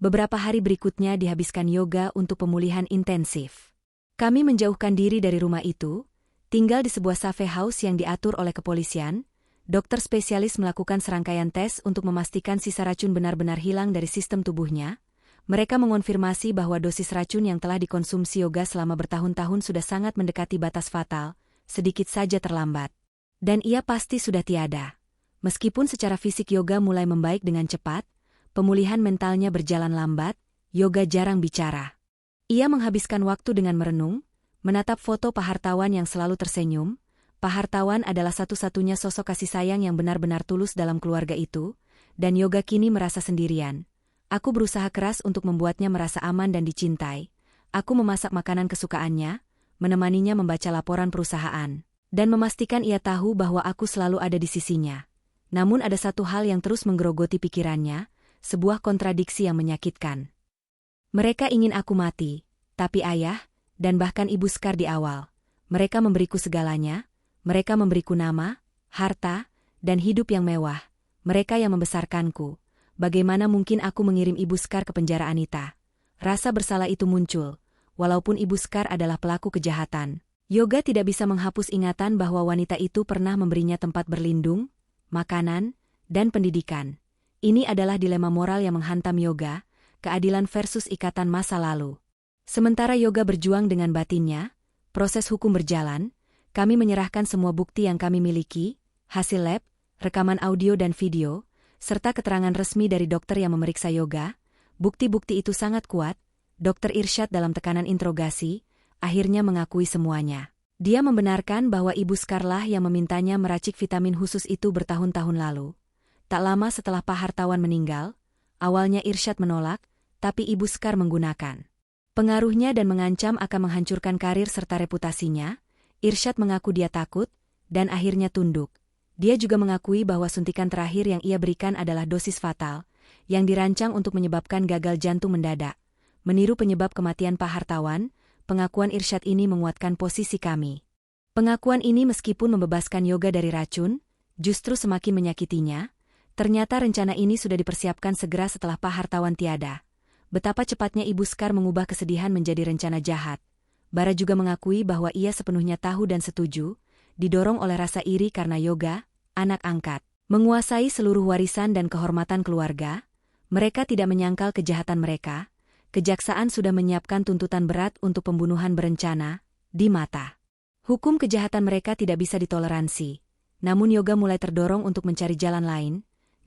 Beberapa hari berikutnya dihabiskan Yoga untuk pemulihan intensif. Kami menjauhkan diri dari rumah itu, tinggal di sebuah cafe house yang diatur oleh kepolisian. Dokter spesialis melakukan serangkaian tes untuk memastikan sisa racun benar-benar hilang dari sistem tubuhnya. Mereka mengonfirmasi bahwa dosis racun yang telah dikonsumsi Yoga selama bertahun-tahun sudah sangat mendekati batas fatal, sedikit saja terlambat. Dan ia pasti sudah tiada. Meskipun secara fisik Yoga mulai membaik dengan cepat, pemulihan mentalnya berjalan lambat. Yoga jarang bicara. Ia menghabiskan waktu dengan merenung, menatap foto Pak Hartawan yang selalu tersenyum. Pak Hartawan adalah satu-satunya sosok kasih sayang yang benar-benar tulus dalam keluarga itu, dan Yoga kini merasa sendirian. Aku berusaha keras untuk membuatnya merasa aman dan dicintai. Aku memasak makanan kesukaannya, menemaninya membaca laporan perusahaan, dan memastikan ia tahu bahwa aku selalu ada di sisinya. Namun ada satu hal yang terus menggerogoti pikirannya, sebuah kontradiksi yang menyakitkan. Mereka ingin aku mati, tapi ayah, dan bahkan Ibu Scar di awal. Mereka memberiku segalanya, mereka memberiku nama, harta, dan hidup yang mewah. Mereka yang membesarkanku. Bagaimana mungkin aku mengirim Ibu Scar ke penjara Anita? Rasa bersalah itu muncul, walaupun Ibu Scar adalah pelaku kejahatan. Yoga tidak bisa menghapus ingatan bahwa wanita itu pernah memberinya tempat berlindung, makanan, dan pendidikan. Ini adalah dilema moral yang menghantam Yoga, keadilan versus ikatan masa lalu. Sementara Yoga berjuang dengan batinnya, proses hukum berjalan, kami menyerahkan semua bukti yang kami miliki, hasil lab, rekaman audio dan video, serta keterangan resmi dari dokter yang memeriksa Yoga. Bukti-bukti itu sangat kuat. Dr. Irsyad dalam tekanan interogasi, akhirnya mengakui semuanya. Dia membenarkan bahwa Ibu Scar lah yang memintanya meracik vitamin khusus itu bertahun-tahun lalu. Tak lama setelah Pak Hartawan meninggal, awalnya Irsyad menolak, tapi Ibu Scar menggunakan pengaruhnya dan mengancam akan menghancurkan karir serta reputasinya. Irsyad mengaku dia takut, dan akhirnya tunduk. Dia juga mengakui bahwa suntikan terakhir yang ia berikan adalah dosis fatal, yang dirancang untuk menyebabkan gagal jantung mendadak. Meniru penyebab kematian Pak Hartawan, pengakuan Irsyad ini menguatkan posisi kami. Pengakuan ini meskipun membebaskan Yoga dari racun, justru semakin menyakitinya. Ternyata rencana ini sudah dipersiapkan segera setelah Pak Hartawan tiada. Betapa cepatnya Ibu Scar mengubah kesedihan menjadi rencana jahat. Bara juga mengakui bahwa ia sepenuhnya tahu dan setuju, didorong oleh rasa iri karena Yoga, anak angkat, menguasai seluruh warisan dan kehormatan keluarga. Mereka tidak menyangkal kejahatan mereka. Kejaksaan sudah menyiapkan tuntutan berat untuk pembunuhan berencana, di mata hukum kejahatan mereka tidak bisa ditoleransi. Namun Yoga mulai terdorong untuk mencari jalan lain,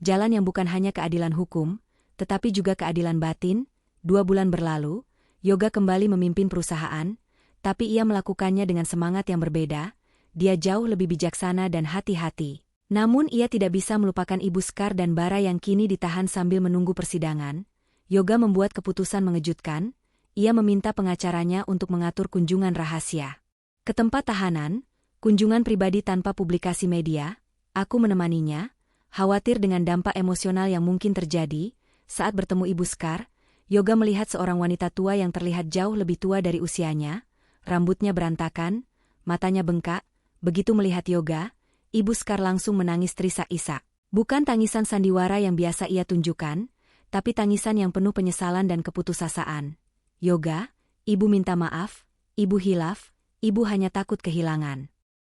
jalan yang bukan hanya keadilan hukum, tetapi juga keadilan batin. 2 bulan berlalu, Yoga kembali memimpin perusahaan, tapi ia melakukannya dengan semangat yang berbeda. Dia jauh lebih bijaksana dan hati-hati. Namun ia tidak bisa melupakan Ibu Scar dan Bara yang kini ditahan sambil menunggu persidangan. Yoga membuat keputusan mengejutkan. Ia meminta pengacaranya untuk mengatur kunjungan rahasia ke tempat tahanan. Kunjungan pribadi tanpa publikasi media, aku menemaninya, khawatir dengan dampak emosional yang mungkin terjadi. Saat bertemu Ibu Scar, Yoga melihat seorang wanita tua yang terlihat jauh lebih tua dari usianya, rambutnya berantakan, matanya bengkak. Begitu melihat Yoga, Ibu Scar langsung menangis terisak-isak. Bukan tangisan sandiwara yang biasa ia tunjukkan, tapi tangisan yang penuh penyesalan dan keputusasaan. Yoga, Ibu minta maaf, Ibu hilaf, Ibu hanya takut kehilangan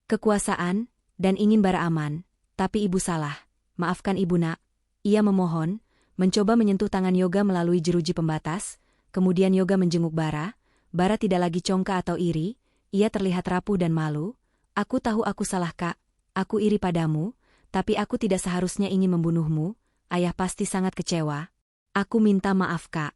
kekuasaan, dan ingin bara aman, tapi Ibu salah. Maafkan Ibu nak. Ia memohon, mencoba menyentuh tangan Yoga melalui jeruji pembatas, kemudian Yoga menjenguk Bara. Bara tidak lagi congkak atau iri, ia terlihat rapuh dan malu. Aku tahu aku salah kak, aku iri padamu, tapi aku tidak seharusnya ingin membunuhmu, ayah pasti sangat kecewa. Aku minta maaf kak.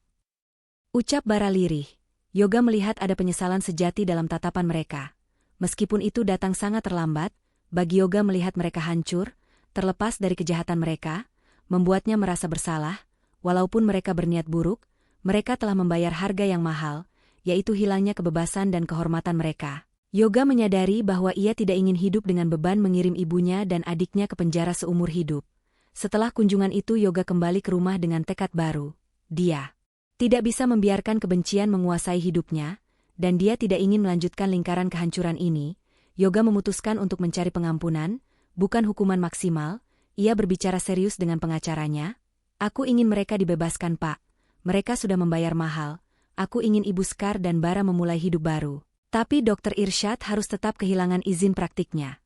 Ucap Bara lirih. Yoga melihat ada penyesalan sejati dalam tatapan mereka. Meskipun itu datang sangat terlambat, bagi Yoga melihat mereka hancur, terlepas dari kejahatan mereka, membuatnya merasa bersalah. Walaupun mereka berniat buruk, mereka telah membayar harga yang mahal, yaitu hilangnya kebebasan dan kehormatan mereka. Yoga menyadari bahwa ia tidak ingin hidup dengan beban mengirim ibunya dan adiknya ke penjara seumur hidup. Setelah kunjungan itu Yoga kembali ke rumah dengan tekad baru. Dia tidak bisa membiarkan kebencian menguasai hidupnya, dan dia tidak ingin melanjutkan lingkaran kehancuran ini. Yoga memutuskan untuk mencari pengampunan, bukan hukuman maksimal. Ia berbicara serius dengan pengacaranya. Aku ingin mereka dibebaskan pak. Mereka sudah membayar mahal. Aku ingin Ibu Scar dan Bara memulai hidup baru. Tapi Dr. Irsyad harus tetap kehilangan izin praktiknya.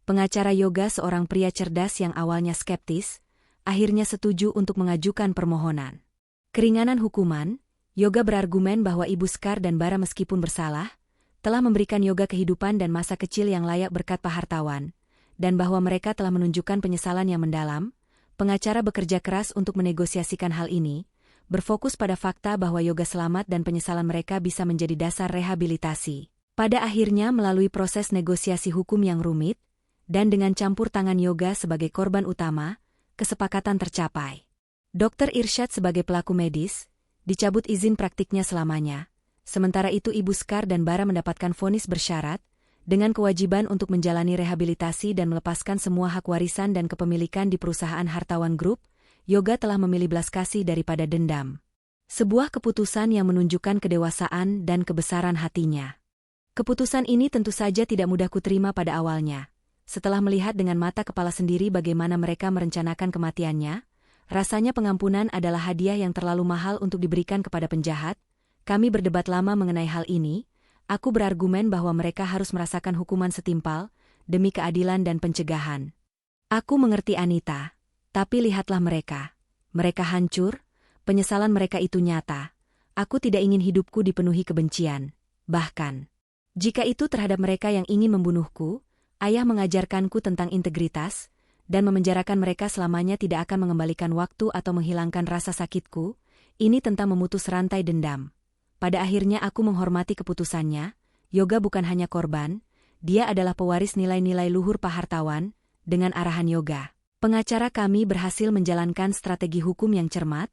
Pengacara Yoga, seorang pria cerdas yang awalnya skeptis, akhirnya setuju untuk mengajukan permohonan keringanan hukuman. Yoga berargumen bahwa Ibu Scar dan Bara meskipun bersalah, telah memberikan Yoga kehidupan dan masa kecil yang layak berkat Pak Hartawan, dan bahwa mereka telah menunjukkan penyesalan yang mendalam. Pengacara bekerja keras untuk menegosiasikan hal ini, berfokus pada fakta bahwa Yoga selamat dan penyesalan mereka bisa menjadi dasar rehabilitasi. Pada akhirnya melalui proses negosiasi hukum yang rumit, dan dengan campur tangan Yoga sebagai korban utama, kesepakatan tercapai. Dr. Irsyad sebagai pelaku medis dicabut izin praktiknya selamanya. Sementara itu Ibu Scar dan Bara mendapatkan vonis bersyarat, dengan kewajiban untuk menjalani rehabilitasi dan melepaskan semua hak warisan dan kepemilikan di perusahaan Hartawan Group. Yoga telah memilih belas kasih daripada dendam. Sebuah keputusan yang menunjukkan kedewasaan dan kebesaran hatinya. Keputusan ini tentu saja tidak mudah kuterima pada awalnya. Setelah melihat dengan mata kepala sendiri bagaimana mereka merencanakan kematiannya, rasanya pengampunan adalah hadiah yang terlalu mahal untuk diberikan kepada penjahat. Kami berdebat lama mengenai hal ini. Aku berargumen bahwa mereka harus merasakan hukuman setimpal, demi keadilan dan pencegahan. Aku mengerti Anita, tapi lihatlah mereka. Mereka hancur, penyesalan mereka itu nyata. Aku tidak ingin hidupku dipenuhi kebencian. Bahkan, jika itu terhadap mereka yang ingin membunuhku, ayah mengajarkanku tentang integritas, dan memenjarakan mereka selamanya tidak akan mengembalikan waktu atau menghilangkan rasa sakitku. Ini tentang memutus rantai dendam. Pada akhirnya aku menghormati keputusannya. Yoga bukan hanya korban, dia adalah pewaris nilai-nilai luhur Pak Hartawan. Dengan arahan Yoga, pengacara kami berhasil menjalankan strategi hukum yang cermat.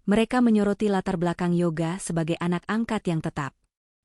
Mereka menyoroti latar belakang Yoga sebagai anak angkat yang tetap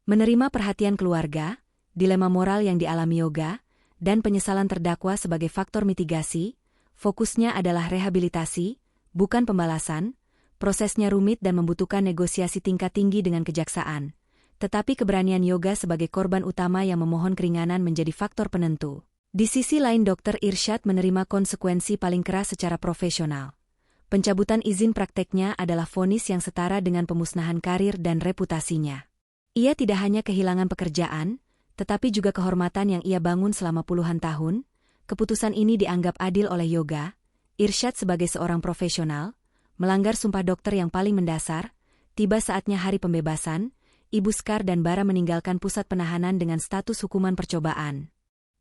menerima perhatian keluarga, dilema moral yang dialami Yoga, dan penyesalan terdakwa sebagai faktor mitigasi. Fokusnya adalah rehabilitasi, bukan pembalasan. Prosesnya rumit dan membutuhkan negosiasi tingkat tinggi dengan kejaksaan. Tetapi keberanian Yoga sebagai korban utama yang memohon keringanan menjadi faktor penentu. Di sisi lain Dr. Irsyad menerima konsekuensi paling keras secara profesional. Pencabutan izin prakteknya adalah vonis yang setara dengan pemusnahan karir dan reputasinya. Ia tidak hanya kehilangan pekerjaan, tetapi juga kehormatan yang ia bangun selama puluhan tahun. Keputusan ini dianggap adil oleh Yoga. Irsyad sebagai seorang profesional melanggar sumpah dokter yang paling mendasar. Tiba saatnya hari pembebasan. Ibu Scar dan Bara meninggalkan pusat penahanan dengan status hukuman percobaan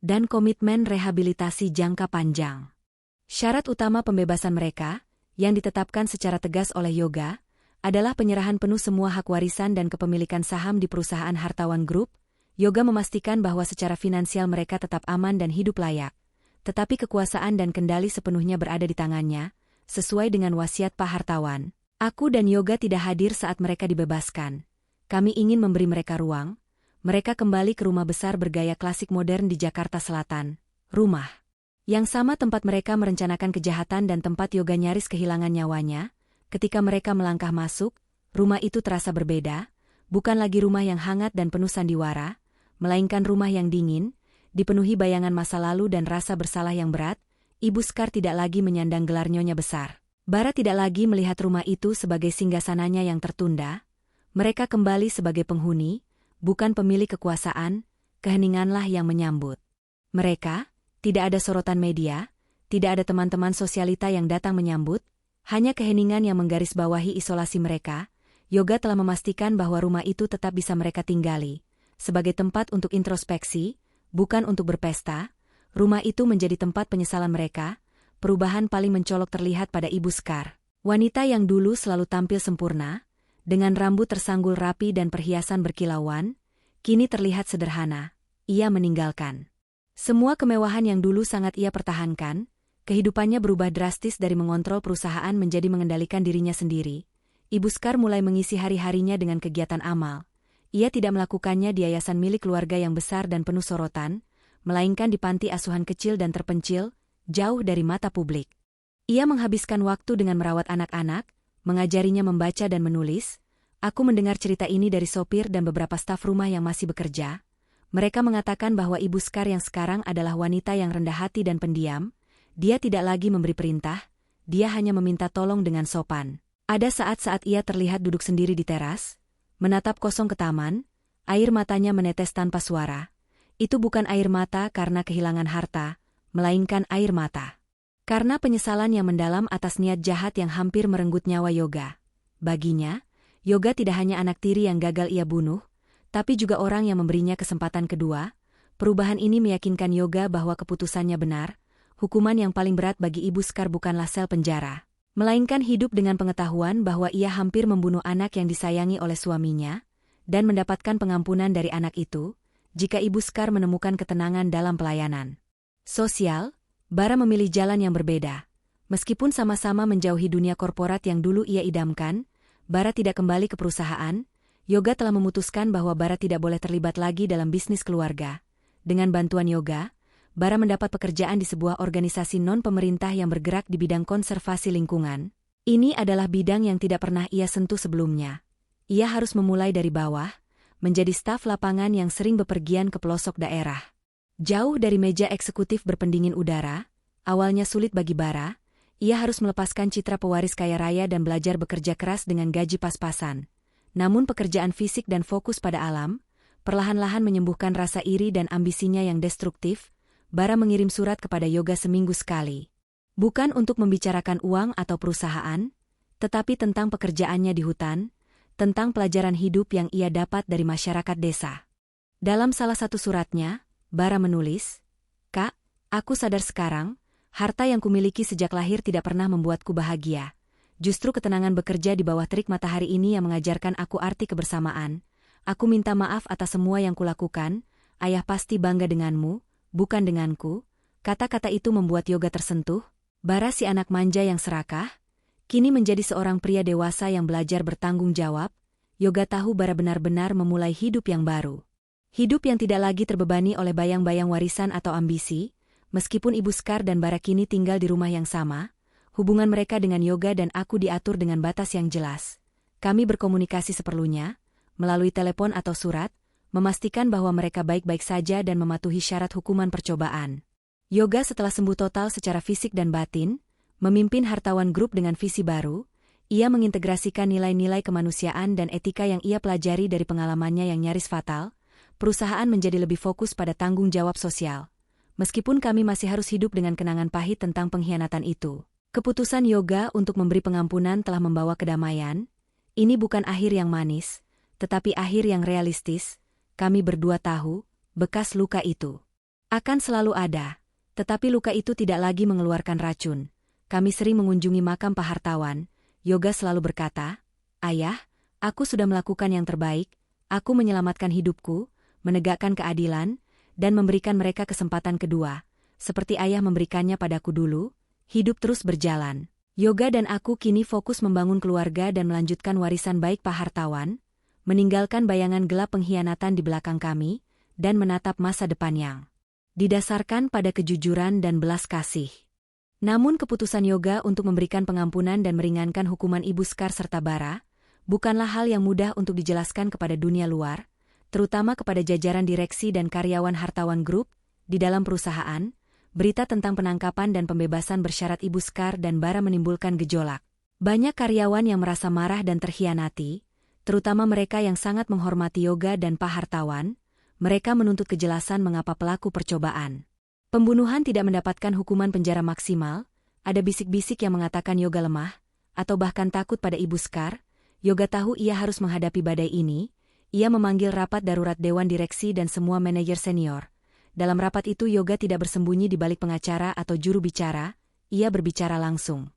dan komitmen rehabilitasi jangka panjang. Syarat utama pembebasan mereka, yang ditetapkan secara tegas oleh Yoga, adalah penyerahan penuh semua hak warisan dan kepemilikan saham di perusahaan Hartawan Group. Yoga memastikan bahwa secara finansial mereka tetap aman dan hidup layak. Tetapi kekuasaan dan kendali sepenuhnya berada di tangannya, sesuai dengan wasiat Pak Hartawan. Aku dan Yoga tidak hadir saat mereka dibebaskan. Kami ingin memberi mereka ruang, mereka kembali ke rumah besar bergaya klasik modern di Jakarta Selatan. Rumah yang sama tempat mereka merencanakan kejahatan dan tempat Yoga nyaris kehilangan nyawanya. Ketika mereka melangkah masuk, rumah itu terasa berbeda, bukan lagi rumah yang hangat dan penuh sandiwara, melainkan rumah yang dingin, dipenuhi bayangan masa lalu dan rasa bersalah yang berat. Ibu Skar tidak lagi menyandang gelar nyonya besar. Bara tidak lagi melihat rumah itu sebagai singgasananya yang tertunda. Mereka kembali sebagai penghuni, bukan pemilik kekuasaan. Keheninganlah yang menyambut mereka. Tidak ada sorotan media, tidak ada teman-teman sosialita yang datang menyambut, hanya keheningan yang menggarisbawahi isolasi mereka. Yoga telah memastikan bahwa rumah itu tetap bisa mereka tinggali. Sebagai tempat untuk introspeksi, bukan untuk berpesta, rumah itu menjadi tempat penyesalan mereka. Perubahan paling mencolok terlihat pada Ibu Skar. Wanita yang dulu selalu tampil sempurna, dengan rambut tersanggul rapi dan perhiasan berkilauan, kini terlihat sederhana. Ia meninggalkan semua kemewahan yang dulu sangat ia pertahankan. Kehidupannya berubah drastis dari mengontrol perusahaan menjadi mengendalikan dirinya sendiri. Ibu Skar mulai mengisi hari-harinya dengan kegiatan amal. Ia tidak melakukannya di yayasan milik keluarga yang besar dan penuh sorotan, melainkan di panti asuhan kecil dan terpencil, jauh dari mata publik. Ia menghabiskan waktu dengan merawat anak-anak, mengajarinya membaca dan menulis. Aku mendengar cerita ini dari sopir dan beberapa staf rumah yang masih bekerja. Mereka mengatakan bahwa Ibu Skar yang sekarang adalah wanita yang rendah hati dan pendiam. Dia tidak lagi memberi perintah, dia hanya meminta tolong dengan sopan. Ada saat-saat ia terlihat duduk sendiri di teras, menatap kosong ke taman, air matanya menetes tanpa suara. Itu bukan air mata karena kehilangan harta, melainkan air mata karena penyesalan yang mendalam atas niat jahat yang hampir merenggut nyawa Yoga. Baginya, Yoga tidak hanya anak tiri yang gagal ia bunuh, tapi juga orang yang memberinya kesempatan kedua. Perubahan ini meyakinkan Yoga bahwa keputusannya benar. Hukuman yang paling berat bagi Ibu Skar bukanlah sel penjara, melainkan hidup dengan pengetahuan bahwa ia hampir membunuh anak yang disayangi oleh suaminya, dan mendapatkan pengampunan dari anak itu, jika Ibu Skar menemukan ketenangan dalam pelayanan sosial. Bara memilih jalan yang berbeda. Meskipun sama-sama menjauhi dunia korporat yang dulu ia idamkan, Bara tidak kembali ke perusahaan. Yoga telah memutuskan bahwa Bara tidak boleh terlibat lagi dalam bisnis keluarga. Dengan bantuan Yoga, Bara mendapat pekerjaan di sebuah organisasi non-pemerintah yang bergerak di bidang konservasi lingkungan. Ini adalah bidang yang tidak pernah ia sentuh sebelumnya. Ia harus memulai dari bawah, menjadi staf lapangan yang sering bepergian ke pelosok daerah. Jauh dari meja eksekutif berpendingin udara, awalnya sulit bagi Bara. Ia harus melepaskan citra pewaris kaya raya dan belajar bekerja keras dengan gaji pas-pasan. Namun pekerjaan fisik dan fokus pada alam, perlahan-lahan menyembuhkan rasa iri dan ambisinya yang destruktif. Bara mengirim surat kepada Yoga seminggu sekali. Bukan untuk membicarakan uang atau perusahaan, tetapi tentang pekerjaannya di hutan, tentang pelajaran hidup yang ia dapat dari masyarakat desa. Dalam salah satu suratnya, Bara menulis, "Kak, aku sadar sekarang, harta yang kumiliki sejak lahir tidak pernah membuatku bahagia. Justru ketenangan bekerja di bawah terik matahari ini yang mengajarkan aku arti kebersamaan. Aku minta maaf atas semua yang kulakukan. Ayah pasti bangga denganmu, bukan denganku." Kata-kata itu membuat Yoga tersentuh. Bara, si anak manja yang serakah, kini menjadi seorang pria dewasa yang belajar bertanggung jawab. Yoga tahu Bara benar-benar memulai hidup yang baru. Hidup yang tidak lagi terbebani oleh bayang-bayang warisan atau ambisi. Meskipun Ibu Skar dan Bara kini tinggal di rumah yang sama, hubungan mereka dengan Yoga dan aku diatur dengan batas yang jelas. Kami berkomunikasi seperlunya, melalui telepon atau surat, memastikan bahwa mereka baik-baik saja dan mematuhi syarat hukuman percobaan. Yoga setelah sembuh total secara fisik dan batin, memimpin Hartawan Group dengan visi baru. Ia mengintegrasikan nilai-nilai kemanusiaan dan etika yang ia pelajari dari pengalamannya yang nyaris fatal. Perusahaan menjadi lebih fokus pada tanggung jawab sosial. Meskipun kami masih harus hidup dengan kenangan pahit tentang pengkhianatan itu. Keputusan Yoga untuk memberi pengampunan telah membawa kedamaian. Ini bukan akhir yang manis, tetapi akhir yang realistis. Kami berdua tahu, bekas luka itu akan selalu ada. Tetapi luka itu tidak lagi mengeluarkan racun. Kami sering mengunjungi makam Pak Hartawan. Yoga selalu berkata, "Ayah, aku sudah melakukan yang terbaik. Aku menyelamatkan hidupku, menegakkan keadilan, dan memberikan mereka kesempatan kedua. Seperti ayah memberikannya padaku dulu, hidup terus berjalan." Yoga dan aku kini fokus membangun keluarga dan melanjutkan warisan baik Pak Hartawan. meninggalkan bayangan gelap pengkhianatan di belakang kami, dan menatap masa depan yang didasarkan pada kejujuran dan belas kasih. Namun keputusan Yoga untuk memberikan pengampunan dan meringankan hukuman Ibu Skar serta Bara bukanlah hal yang mudah untuk dijelaskan kepada dunia luar, terutama kepada jajaran direksi dan karyawan Hartawan Group. Di dalam perusahaan, berita tentang penangkapan dan pembebasan bersyarat Ibu Skar dan Bara menimbulkan gejolak. Banyak karyawan yang merasa marah dan terkhianati, terutama mereka yang sangat menghormati Yoga dan Pak Hartawan. Mereka menuntut kejelasan mengapa pelaku percobaan pembunuhan tidak mendapatkan hukuman penjara maksimal. Ada bisik-bisik yang mengatakan Yoga lemah, atau bahkan takut pada Ibu Skar. Yoga tahu ia harus menghadapi badai ini. Ia memanggil rapat darurat Dewan Direksi dan semua manajer senior. Dalam rapat itu Yoga tidak bersembunyi di balik pengacara atau juru bicara, ia berbicara langsung.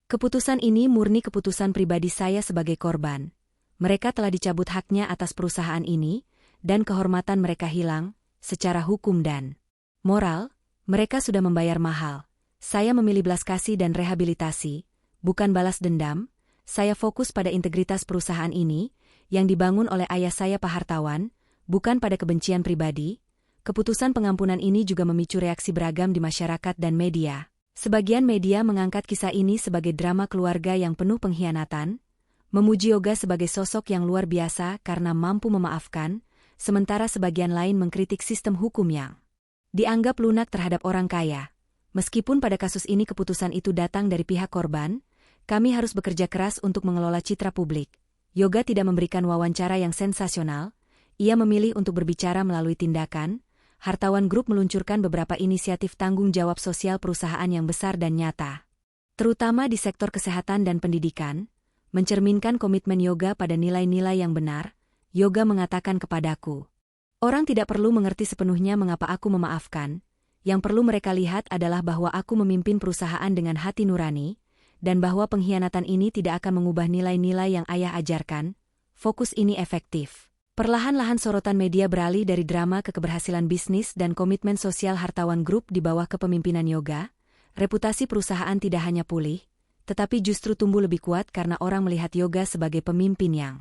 Keputusan ini murni keputusan pribadi saya sebagai korban. Mereka telah dicabut haknya atas perusahaan ini, dan kehormatan mereka hilang, secara hukum dan moral, mereka sudah membayar mahal. Saya memilih belas kasih dan rehabilitasi, bukan balas dendam. Saya fokus pada integritas perusahaan ini, yang dibangun oleh ayah saya Pak Hartawan, bukan pada kebencian pribadi. Keputusan pengampunan ini juga memicu reaksi beragam di masyarakat dan media. Sebagian media mengangkat kisah ini sebagai drama keluarga yang penuh pengkhianatan, memuji Yoga sebagai sosok yang luar biasa karena mampu memaafkan, sementara sebagian lain mengkritik sistem hukum yang dianggap lunak terhadap orang kaya. Meskipun pada kasus ini keputusan itu datang dari pihak korban, kami harus bekerja keras untuk mengelola citra publik. Yoga tidak memberikan wawancara yang sensasional, ia memilih untuk berbicara melalui tindakan. Hartawan Group meluncurkan beberapa inisiatif tanggung jawab sosial perusahaan yang besar dan nyata, terutama di sektor kesehatan dan pendidikan, mencerminkan komitmen Yoga pada nilai-nilai yang benar. Yoga mengatakan kepadaku, orang tidak perlu mengerti sepenuhnya mengapa aku memaafkan. Yang perlu mereka lihat adalah bahwa aku memimpin perusahaan dengan hati nurani, dan bahwa pengkhianatan ini tidak akan mengubah nilai-nilai yang ayah ajarkan. Fokus ini efektif. Perlahan-lahan sorotan media beralih dari drama ke keberhasilan bisnis dan komitmen sosial Hartawan Group di bawah kepemimpinan Yoga. Reputasi perusahaan tidak hanya pulih, tetapi justru tumbuh lebih kuat karena orang melihat Yoga sebagai pemimpin yang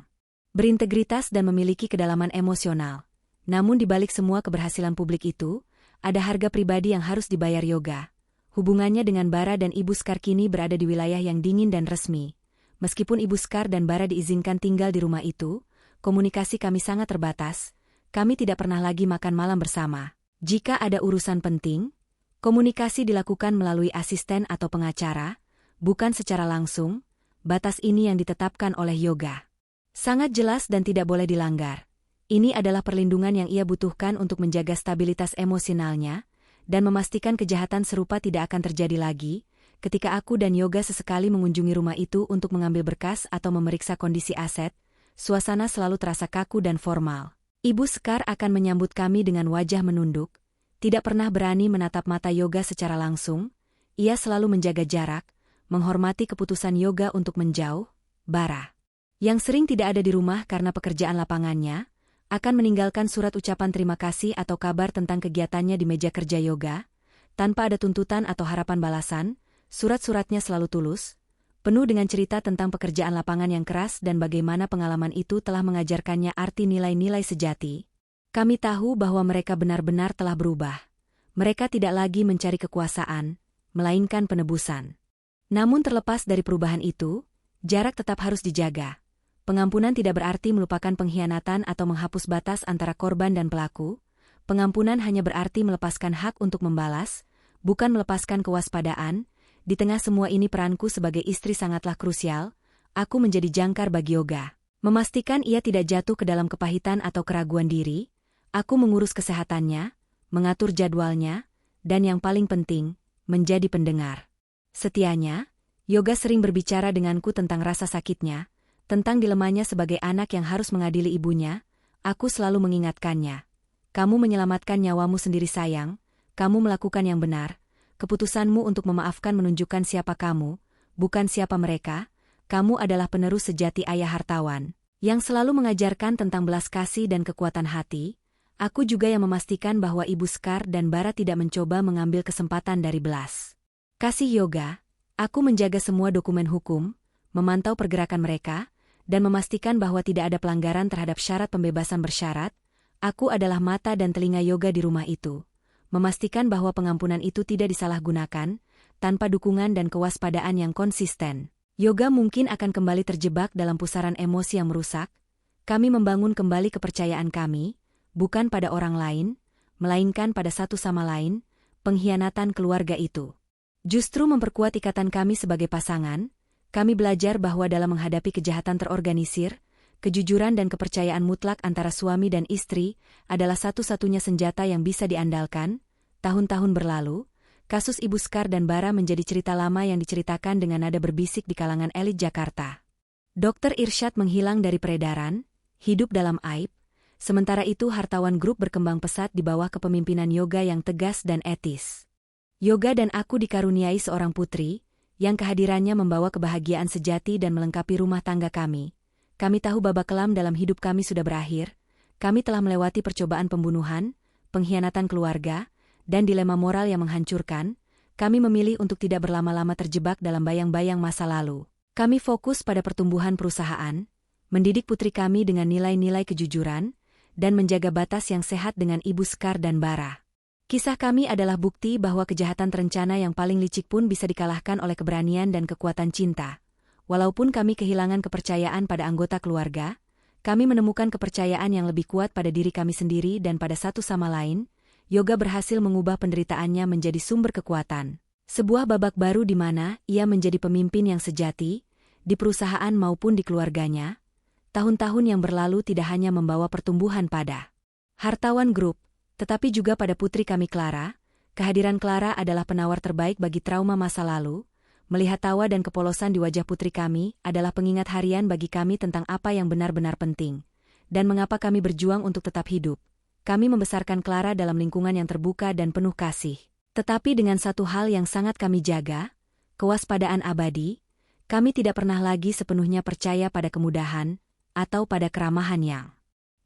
berintegritas dan memiliki kedalaman emosional. Namun di balik semua keberhasilan publik itu, ada harga pribadi yang harus dibayar Yoga. Hubungannya dengan Bara dan Ibu Skar kini berada di wilayah yang dingin dan resmi. Meskipun Ibu Skar dan Bara diizinkan tinggal di rumah itu, komunikasi kami sangat terbatas. Kami tidak pernah lagi makan malam bersama. Jika ada urusan penting, komunikasi dilakukan melalui asisten atau pengacara, bukan secara langsung. Batas ini yang ditetapkan oleh Yoga sangat jelas dan tidak boleh dilanggar. Ini adalah perlindungan yang ia butuhkan untuk menjaga stabilitas emosionalnya dan memastikan kejahatan serupa tidak akan terjadi lagi. Ketika aku dan Yoga sesekali mengunjungi rumah itu untuk mengambil berkas atau memeriksa kondisi aset, suasana selalu terasa kaku dan formal. Ibu Skar akan menyambut kami dengan wajah menunduk, tidak pernah berani menatap mata Yoga secara langsung. Ia selalu menjaga jarak, menghormati keputusan Yoga untuk menjauh. Bara, yang sering tidak ada di rumah karena pekerjaan lapangannya, akan meninggalkan surat ucapan terima kasih atau kabar tentang kegiatannya di meja kerja Yoga. Tanpa ada tuntutan atau harapan balasan, surat-suratnya selalu tulus, penuh dengan cerita tentang pekerjaan lapangan yang keras dan bagaimana pengalaman itu telah mengajarkannya arti nilai-nilai sejati. Kami tahu bahwa mereka benar-benar telah berubah. Mereka tidak lagi mencari kekuasaan, melainkan penebusan. Namun terlepas dari perubahan itu, jarak tetap harus dijaga. Pengampunan tidak berarti melupakan pengkhianatan atau menghapus batas antara korban dan pelaku. Pengampunan hanya berarti melepaskan hak untuk membalas, bukan melepaskan kewaspadaan. Di tengah semua ini peranku sebagai istri sangatlah krusial. Aku menjadi jangkar bagi Yoga. Memastikan ia tidak jatuh ke dalam kepahitan atau keraguan diri. Aku mengurus kesehatannya, mengatur jadwalnya, dan yang paling penting, menjadi pendengar setianya. Yoga sering berbicara denganku tentang rasa sakitnya, tentang dilemanya sebagai anak yang harus mengadili ibunya. Aku selalu mengingatkannya. Kamu menyelamatkan nyawamu sendiri sayang, kamu melakukan yang benar. Keputusanmu untuk memaafkan menunjukkan siapa kamu, bukan siapa mereka. Kamu adalah penerus sejati ayah Hartawan, yang selalu mengajarkan tentang belas kasih dan kekuatan hati. Aku juga yang memastikan bahwa Ibu Skar dan Bara tidak mencoba mengambil kesempatan dari belas kasih Yoga. Aku menjaga semua dokumen hukum, memantau pergerakan mereka, dan memastikan bahwa tidak ada pelanggaran terhadap syarat pembebasan bersyarat. Aku adalah mata dan telinga yoga di rumah itu, memastikan bahwa pengampunan itu tidak disalahgunakan, tanpa dukungan dan kewaspadaan yang konsisten. Yoga mungkin akan kembali terjebak dalam pusaran emosi yang merusak. Kami membangun kembali kepercayaan kami, bukan pada orang lain, melainkan pada satu sama lain. Pengkhianatan keluarga itu justru memperkuat ikatan kami sebagai pasangan. Kami belajar bahwa dalam menghadapi kejahatan terorganisir, kejujuran dan kepercayaan mutlak antara suami dan istri adalah satu-satunya senjata yang bisa diandalkan. Tahun-tahun berlalu, kasus Ibu Skar dan Bara menjadi cerita lama yang diceritakan dengan nada berbisik di kalangan elit Jakarta. Dr. Irsyad menghilang dari peredaran, hidup dalam aib, sementara itu Hartawan Group berkembang pesat di bawah kepemimpinan Yoga yang tegas dan etis. Yoga dan aku dikaruniai seorang putri, yang kehadirannya membawa kebahagiaan sejati dan melengkapi rumah tangga kami. Kami tahu babak kelam dalam hidup kami sudah berakhir. Kami telah melewati percobaan pembunuhan, pengkhianatan keluarga, dan dilema moral yang menghancurkan. Kami memilih untuk tidak berlama-lama terjebak dalam bayang-bayang masa lalu. Kami fokus pada pertumbuhan perusahaan, mendidik putri kami dengan nilai-nilai kejujuran, dan menjaga batas yang sehat dengan Ibu Skar dan Bara. Kisah kami adalah bukti bahwa kejahatan terencana yang paling licik pun bisa dikalahkan oleh keberanian dan kekuatan cinta. Walaupun kami kehilangan kepercayaan pada anggota keluarga, kami menemukan kepercayaan yang lebih kuat pada diri kami sendiri dan pada satu sama lain. Yoga berhasil mengubah penderitaannya menjadi sumber kekuatan. Sebuah babak baru di mana ia menjadi pemimpin yang sejati, di perusahaan maupun di keluarganya. Tahun-tahun yang berlalu tidak hanya membawa pertumbuhan pada Hartawan Group, tetapi juga pada putri kami Clara. Kehadiran Clara adalah penawar terbaik bagi trauma masa lalu. Melihat tawa dan kepolosan di wajah putri kami adalah pengingat harian bagi kami tentang apa yang benar-benar penting, dan mengapa kami berjuang untuk tetap hidup. Kami membesarkan Clara dalam lingkungan yang terbuka dan penuh kasih. Tetapi dengan satu hal yang sangat kami jaga, kewaspadaan abadi. Kami tidak pernah lagi sepenuhnya percaya pada kemudahan, atau pada keramahan yang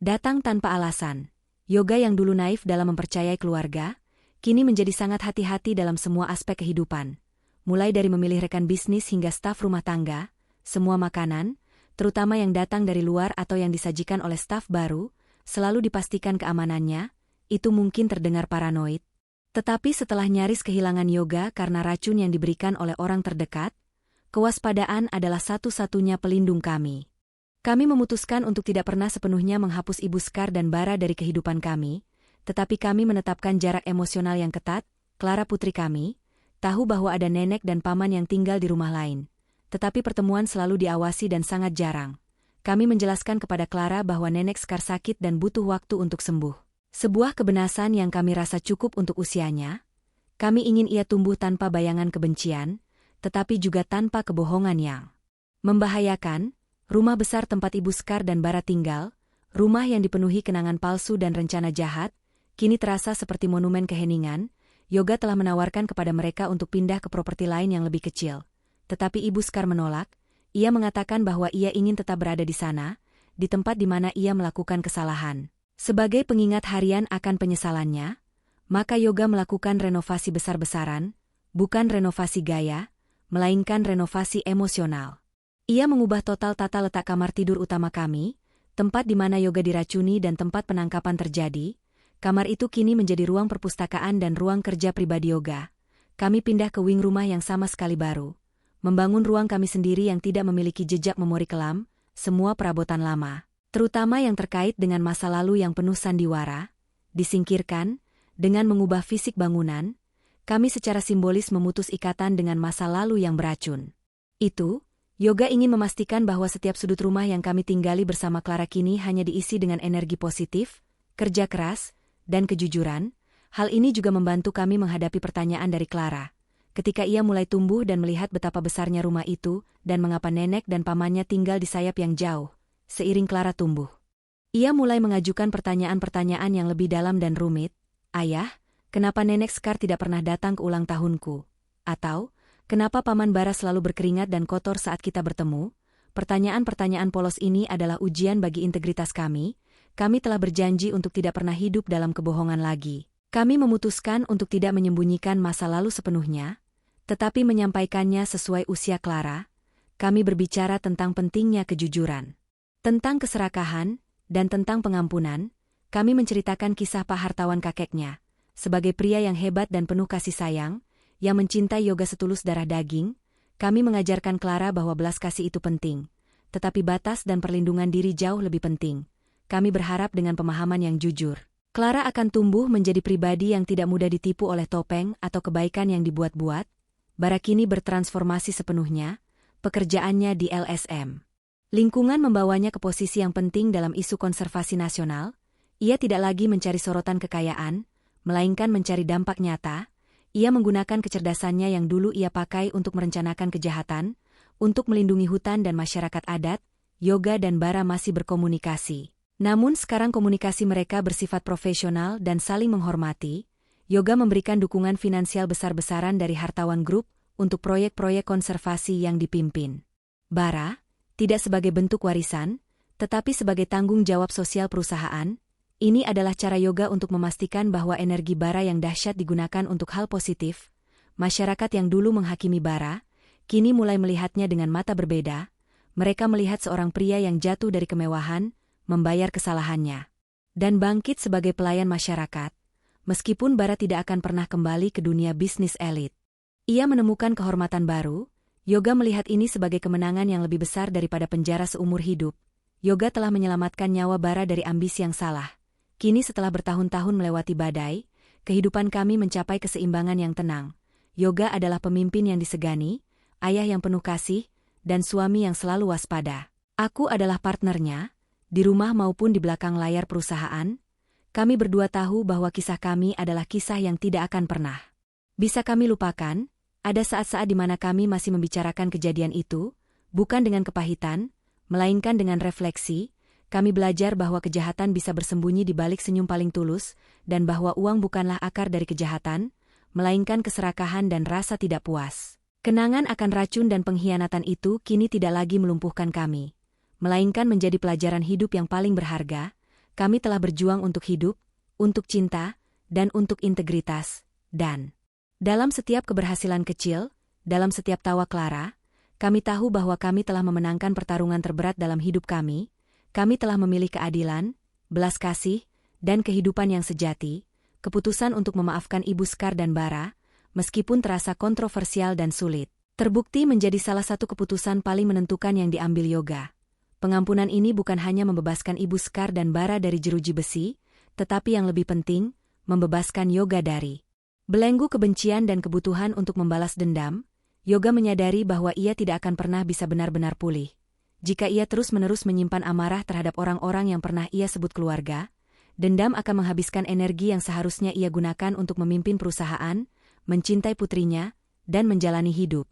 datang tanpa alasan. Yoga yang dulu naif dalam mempercayai keluarga, kini menjadi sangat hati-hati dalam semua aspek kehidupan. Mulai dari memilih rekan bisnis hingga staf rumah tangga, semua makanan, terutama yang datang dari luar atau yang disajikan oleh staf baru, selalu dipastikan keamanannya. Itu mungkin terdengar paranoid. Tetapi setelah nyaris kehilangan Yoga karena racun yang diberikan oleh orang terdekat, kewaspadaan adalah satu-satunya pelindung kami. Kami memutuskan untuk tidak pernah sepenuhnya menghapus Ibu Skar dan Bara dari kehidupan kami, tetapi kami menetapkan jarak emosional yang ketat. Clara putri kami tahu bahwa ada nenek dan paman yang tinggal di rumah lain, tetapi pertemuan selalu diawasi dan sangat jarang. Kami menjelaskan kepada Clara bahwa nenek Skar sakit dan butuh waktu untuk sembuh. Sebuah kebenasan yang kami rasa cukup untuk usianya. Kami ingin ia tumbuh tanpa bayangan kebencian, tetapi juga tanpa kebohongan yang membahayakan. Rumah besar tempat Ibu Skar dan Bara tinggal, rumah yang dipenuhi kenangan palsu dan rencana jahat, kini terasa seperti monumen keheningan. Yoga telah menawarkan kepada mereka untuk pindah ke properti lain yang lebih kecil. Tetapi Ibu Skar menolak. Ia mengatakan bahwa ia ingin tetap berada di sana, di tempat di mana ia melakukan kesalahan. Sebagai pengingat harian akan penyesalannya, maka Yoga melakukan renovasi besar-besaran, bukan renovasi gaya, melainkan renovasi emosional. Ia mengubah total tata letak kamar tidur utama kami, tempat di mana Yoga diracuni dan tempat penangkapan terjadi. Kamar itu kini menjadi ruang perpustakaan dan ruang kerja pribadi Yoga. Kami pindah ke wing rumah yang sama sekali baru, membangun ruang kami sendiri yang tidak memiliki jejak memori kelam. Semua perabotan lama, terutama yang terkait dengan masa lalu yang penuh sandiwara, disingkirkan. Dengan mengubah fisik bangunan, kami secara simbolis memutus ikatan dengan masa lalu yang beracun. Itu, Yoga ingin memastikan bahwa setiap sudut rumah yang kami tinggali bersama Clara kini hanya diisi dengan energi positif, kerja keras, dan kejujuran. Hal ini juga membantu kami menghadapi pertanyaan dari Clara. Ketika ia mulai tumbuh dan melihat betapa besarnya rumah itu, dan mengapa nenek dan pamannya tinggal di sayap yang jauh. Seiring Clara tumbuh, ia mulai mengajukan pertanyaan-pertanyaan yang lebih dalam dan rumit. Ayah, kenapa nenek Skar tidak pernah datang ke ulang tahunku? Atau, kenapa Paman Bara selalu berkeringat dan kotor saat kita bertemu? Pertanyaan-pertanyaan polos ini adalah ujian bagi integritas kami. Kami telah berjanji untuk tidak pernah hidup dalam kebohongan lagi. Kami memutuskan untuk tidak menyembunyikan masa lalu sepenuhnya, tetapi menyampaikannya sesuai usia Clara. kami berbicara tentang pentingnya kejujuran, tentang keserakahan, dan tentang pengampunan. Kami menceritakan kisah Pak Hartawan kakeknya, sebagai pria yang hebat dan penuh kasih sayang, yang mencintai yoga setulus darah daging. Kami mengajarkan Clara bahwa belas kasih itu penting, tetapi batas dan perlindungan diri jauh lebih penting. Kami berharap dengan pemahaman yang jujur, Clara akan tumbuh menjadi pribadi yang tidak mudah ditipu oleh topeng atau kebaikan yang dibuat-buat. Bara kini bertransformasi sepenuhnya, pekerjaannya di LSM Lingkungan membawanya ke posisi yang penting dalam isu konservasi nasional. Ia tidak lagi mencari sorotan kekayaan, melainkan mencari dampak nyata. Ia menggunakan kecerdasannya yang dulu ia pakai untuk merencanakan kejahatan, untuk melindungi hutan dan masyarakat adat. Yoga dan Bara masih berkomunikasi. Namun sekarang komunikasi mereka bersifat profesional dan saling menghormati. Yoga memberikan dukungan finansial besar-besaran dari Hartawan Group untuk proyek-proyek konservasi yang dipimpin. Bara, tidak sebagai bentuk warisan, tetapi sebagai tanggung jawab sosial perusahaan. Ini adalah cara Yoga untuk memastikan bahwa energi Bara yang dahsyat digunakan untuk hal positif. Masyarakat yang dulu menghakimi Bara, kini mulai melihatnya dengan mata berbeda. Mereka melihat seorang pria yang jatuh dari kemewahan, membayar kesalahannya, dan bangkit sebagai pelayan masyarakat. Meskipun Bara tidak akan pernah kembali ke dunia bisnis elit, ia menemukan kehormatan baru. Yoga melihat ini sebagai kemenangan yang lebih besar daripada penjara seumur hidup. Yoga telah menyelamatkan nyawa Bara dari ambisi yang salah. Kini setelah bertahun-tahun melewati badai, kehidupan kami mencapai keseimbangan yang tenang. Yoga adalah pemimpin yang disegani, ayah yang penuh kasih, dan suami yang selalu waspada. Aku adalah partnernya, di rumah maupun di belakang layar perusahaan. Kami berdua tahu bahwa kisah kami adalah kisah yang tidak akan pernah bisa kami lupakan. Ada saat-saat di mana kami masih membicarakan kejadian itu, bukan dengan kepahitan, melainkan dengan refleksi. Kami belajar bahwa kejahatan bisa bersembunyi di balik senyum paling tulus, dan bahwa uang bukanlah akar dari kejahatan, melainkan keserakahan dan rasa tidak puas. Kenangan akan racun dan pengkhianatan itu kini tidak lagi melumpuhkan kami, melainkan menjadi pelajaran hidup yang paling berharga. Kami telah berjuang untuk hidup, untuk cinta, dan untuk integritas, dan dalam setiap keberhasilan kecil, dalam setiap tawa Clara, kami tahu bahwa kami telah memenangkan pertarungan terberat dalam hidup kami. Kami telah memilih keadilan, belas kasih, dan kehidupan yang sejati. Keputusan untuk memaafkan Ibu Skar dan Bara, meskipun terasa kontroversial dan sulit, terbukti menjadi salah satu keputusan paling menentukan yang diambil Yoga. Pengampunan ini bukan hanya membebaskan Ibu Skar dan Bara dari jeruji besi, tetapi yang lebih penting, membebaskan Yoga dari belenggu kebencian dan kebutuhan untuk membalas dendam. Yoga menyadari bahwa ia tidak akan pernah bisa benar-benar pulih jika ia terus-menerus menyimpan amarah terhadap orang-orang yang pernah ia sebut keluarga. Dendam akan menghabiskan energi yang seharusnya ia gunakan untuk memimpin perusahaan, mencintai putrinya, dan menjalani hidup.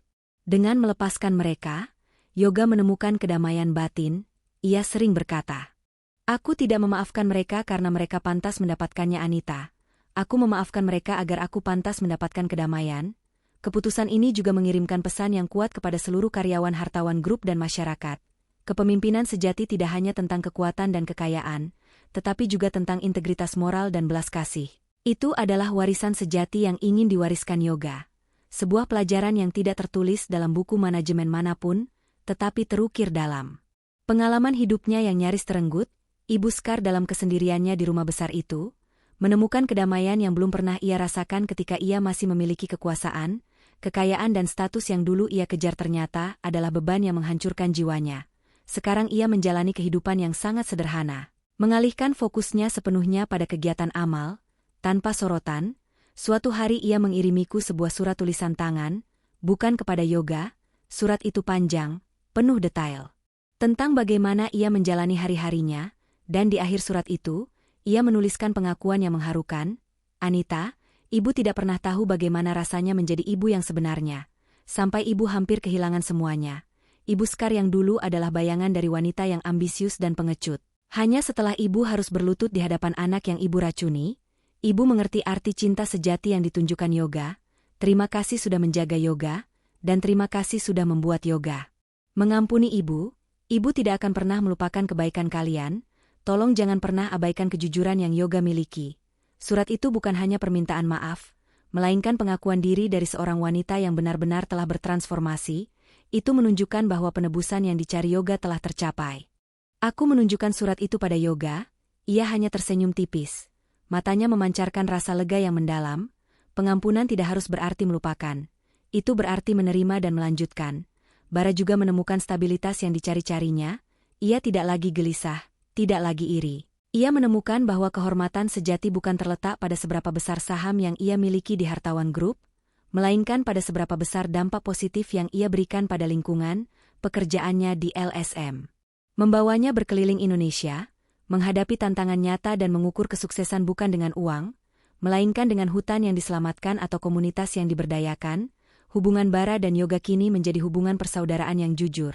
Dengan melepaskan mereka, Yoga menemukan kedamaian batin. Ia sering berkata, "Aku tidak memaafkan mereka karena mereka pantas mendapatkannya, Anita. Aku memaafkan mereka agar aku pantas mendapatkan kedamaian." Keputusan ini juga mengirimkan pesan yang kuat kepada seluruh karyawan Hartawan Group dan masyarakat. Kepemimpinan sejati tidak hanya tentang kekuatan dan kekayaan, tetapi juga tentang integritas moral dan belas kasih. Itu adalah warisan sejati yang ingin diwariskan Yoga. Sebuah pelajaran yang tidak tertulis dalam buku manajemen manapun, tetapi terukir dalam pengalaman hidupnya yang nyaris terenggut. Ibu Skar dalam kesendiriannya di rumah besar itu, menemukan kedamaian yang belum pernah ia rasakan ketika ia masih memiliki kekuasaan, kekayaan dan status yang dulu ia kejar ternyata adalah beban yang menghancurkan jiwanya. Sekarang ia menjalani kehidupan yang sangat sederhana, mengalihkan fokusnya sepenuhnya pada kegiatan amal, tanpa sorotan. Suatu hari ia mengirimiku sebuah surat tulisan tangan, bukan kepada Yoga. Surat itu panjang, penuh detail, tentang bagaimana ia menjalani hari-harinya, dan di akhir surat itu, ia menuliskan pengakuan yang mengharukan. "Anita, ibu tidak pernah tahu bagaimana rasanya menjadi ibu yang sebenarnya, sampai ibu hampir kehilangan semuanya. Ibu Skar yang dulu adalah bayangan dari wanita yang ambisius dan pengecut. Hanya setelah ibu harus berlutut di hadapan anak yang ibu racuni, ibu mengerti arti cinta sejati yang ditunjukkan Yoga. Terima kasih sudah menjaga Yoga, dan terima kasih sudah membuat Yoga mengampuni ibu. Ibu tidak akan pernah melupakan kebaikan kalian. Tolong jangan pernah abaikan kejujuran yang Yoga miliki." Surat itu bukan hanya permintaan maaf, melainkan pengakuan diri dari seorang wanita yang benar-benar telah bertransformasi. Itu menunjukkan bahwa penebusan yang dicari Yoga telah tercapai. Aku menunjukkan surat itu pada Yoga, ia hanya tersenyum tipis. Matanya memancarkan rasa lega yang mendalam. Pengampunan tidak harus berarti melupakan. Itu berarti menerima dan melanjutkan. Bara juga menemukan stabilitas yang dicari-carinya. Ia tidak lagi gelisah, tidak lagi iri. Ia menemukan bahwa kehormatan sejati bukan terletak pada seberapa besar saham yang ia miliki di Hartawan Group, melainkan pada seberapa besar dampak positif yang ia berikan pada lingkungan, pekerjaannya di LSM. Membawanya berkeliling Indonesia, menghadapi tantangan nyata dan mengukur kesuksesan bukan dengan uang, melainkan dengan hutan yang diselamatkan atau komunitas yang diberdayakan. Hubungan Bara dan Yoga kini menjadi hubungan persaudaraan yang jujur.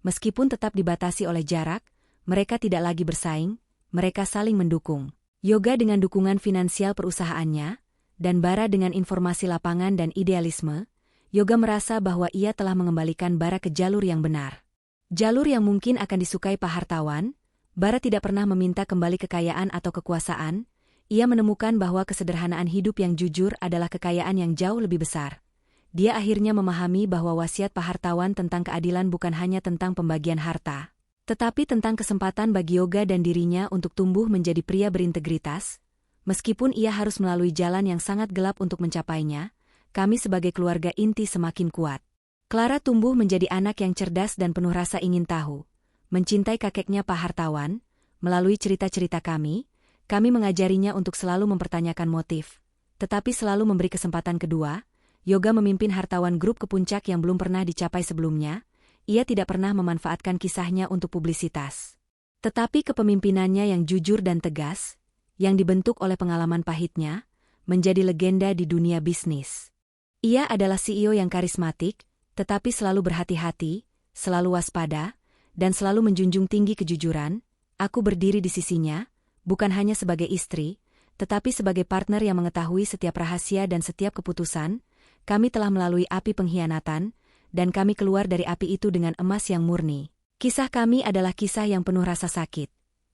Meskipun tetap dibatasi oleh jarak, mereka tidak lagi bersaing, mereka saling mendukung. Yoga dengan dukungan finansial perusahaannya, dan Bara dengan informasi lapangan dan idealisme. Yoga merasa bahwa ia telah mengembalikan Bara ke jalur yang benar. Jalur yang mungkin akan disukai Pak Hartawan. Bara tidak pernah meminta kembali kekayaan atau kekuasaan. Ia menemukan bahwa kesederhanaan hidup yang jujur adalah kekayaan yang jauh lebih besar. Dia akhirnya memahami bahwa wasiat Pak Hartawan tentang keadilan bukan hanya tentang pembagian harta, tetapi tentang kesempatan bagi Yoga dan dirinya untuk tumbuh menjadi pria berintegritas. Meskipun ia harus melalui jalan yang sangat gelap untuk mencapainya, kami sebagai keluarga inti semakin kuat. Clara tumbuh menjadi anak yang cerdas dan penuh rasa ingin tahu. Mencintai kakeknya Pak Hartawan, melalui cerita-cerita kami mengajarinya untuk selalu mempertanyakan motif, tetapi selalu memberi kesempatan kedua. Yoga memimpin Hartawan Group ke puncak yang belum pernah dicapai sebelumnya. Ia tidak pernah memanfaatkan kisahnya untuk publisitas. Tetapi kepemimpinannya yang jujur dan tegas, yang dibentuk oleh pengalaman pahitnya, menjadi legenda di dunia bisnis. Ia adalah CEO yang karismatik, tetapi selalu berhati-hati, selalu waspada, dan selalu menjunjung tinggi kejujuran. Aku berdiri di sisinya, bukan hanya sebagai istri, tetapi sebagai partner yang mengetahui setiap rahasia dan setiap keputusan. Kami telah melalui api pengkhianatan, dan kami keluar dari api itu dengan emas yang murni. Kisah kami adalah kisah yang penuh rasa sakit,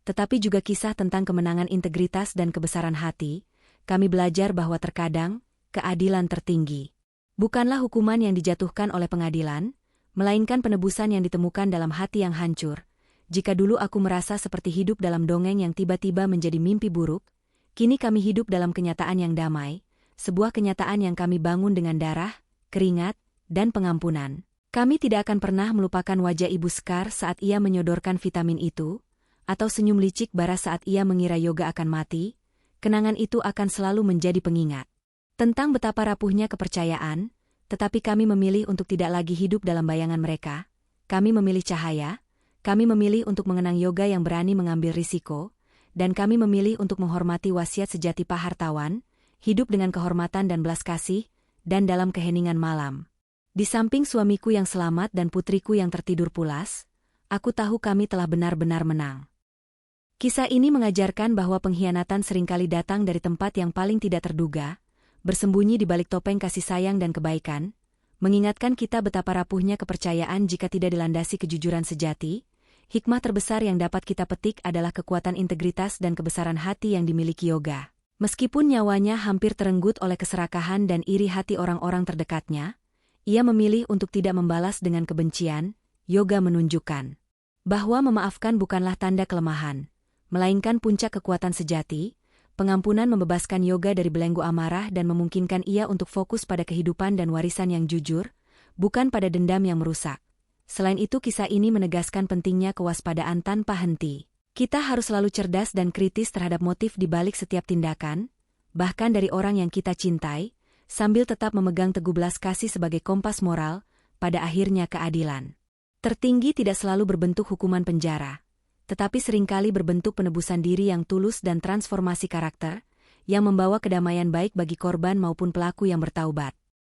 tetapi juga kisah tentang kemenangan integritas dan kebesaran hati. Kami belajar bahwa terkadang, keadilan tertinggi bukanlah hukuman yang dijatuhkan oleh pengadilan, melainkan penebusan yang ditemukan dalam hati yang hancur. Jika dulu aku merasa seperti hidup dalam dongeng yang tiba-tiba menjadi mimpi buruk, kini kami hidup dalam kenyataan yang damai. Sebuah kenyataan yang kami bangun dengan darah, keringat, dan pengampunan. Kami tidak akan pernah melupakan wajah Ibu Skar saat ia menyodorkan vitamin itu, atau senyum licik Bara saat ia mengira Yoga akan mati. Kenangan itu akan selalu menjadi pengingat tentang betapa rapuhnya kepercayaan, tetapi kami memilih untuk tidak lagi hidup dalam bayangan mereka. Kami memilih cahaya, kami memilih untuk mengenang Yoga yang berani mengambil risiko, dan kami memilih untuk menghormati wasiat sejati Pak Hartawan, hidup dengan kehormatan dan belas kasih, dan dalam keheningan malam. Di samping suamiku yang selamat dan putriku yang tertidur pulas, aku tahu kami telah benar-benar menang. Kisah ini mengajarkan bahwa pengkhianatan seringkali datang dari tempat yang paling tidak terduga, bersembunyi di balik topeng kasih sayang dan kebaikan, mengingatkan kita betapa rapuhnya kepercayaan jika tidak dilandasi kejujuran sejati. Hikmah terbesar yang dapat kita petik adalah kekuatan integritas dan kebesaran hati yang dimiliki Yoga. Meskipun nyawanya hampir terenggut oleh keserakahan dan iri hati orang-orang terdekatnya, ia memilih untuk tidak membalas dengan kebencian. Yoga menunjukkan bahwa memaafkan bukanlah tanda kelemahan, melainkan puncak kekuatan sejati. Pengampunan membebaskan Yoga dari belenggu amarah dan memungkinkan ia untuk fokus pada kehidupan dan warisan yang jujur, bukan pada dendam yang merusak. Selain itu, kisah ini menegaskan pentingnya kewaspadaan tanpa henti. Kita harus selalu cerdas dan kritis terhadap motif di balik setiap tindakan, bahkan dari orang yang kita cintai, sambil tetap memegang teguh belas kasih sebagai kompas moral. Pada akhirnya keadilan tertinggi tidak selalu berbentuk hukuman penjara, tetapi seringkali berbentuk penebusan diri yang tulus dan transformasi karakter, yang membawa kedamaian baik bagi korban maupun pelaku yang bertaubat.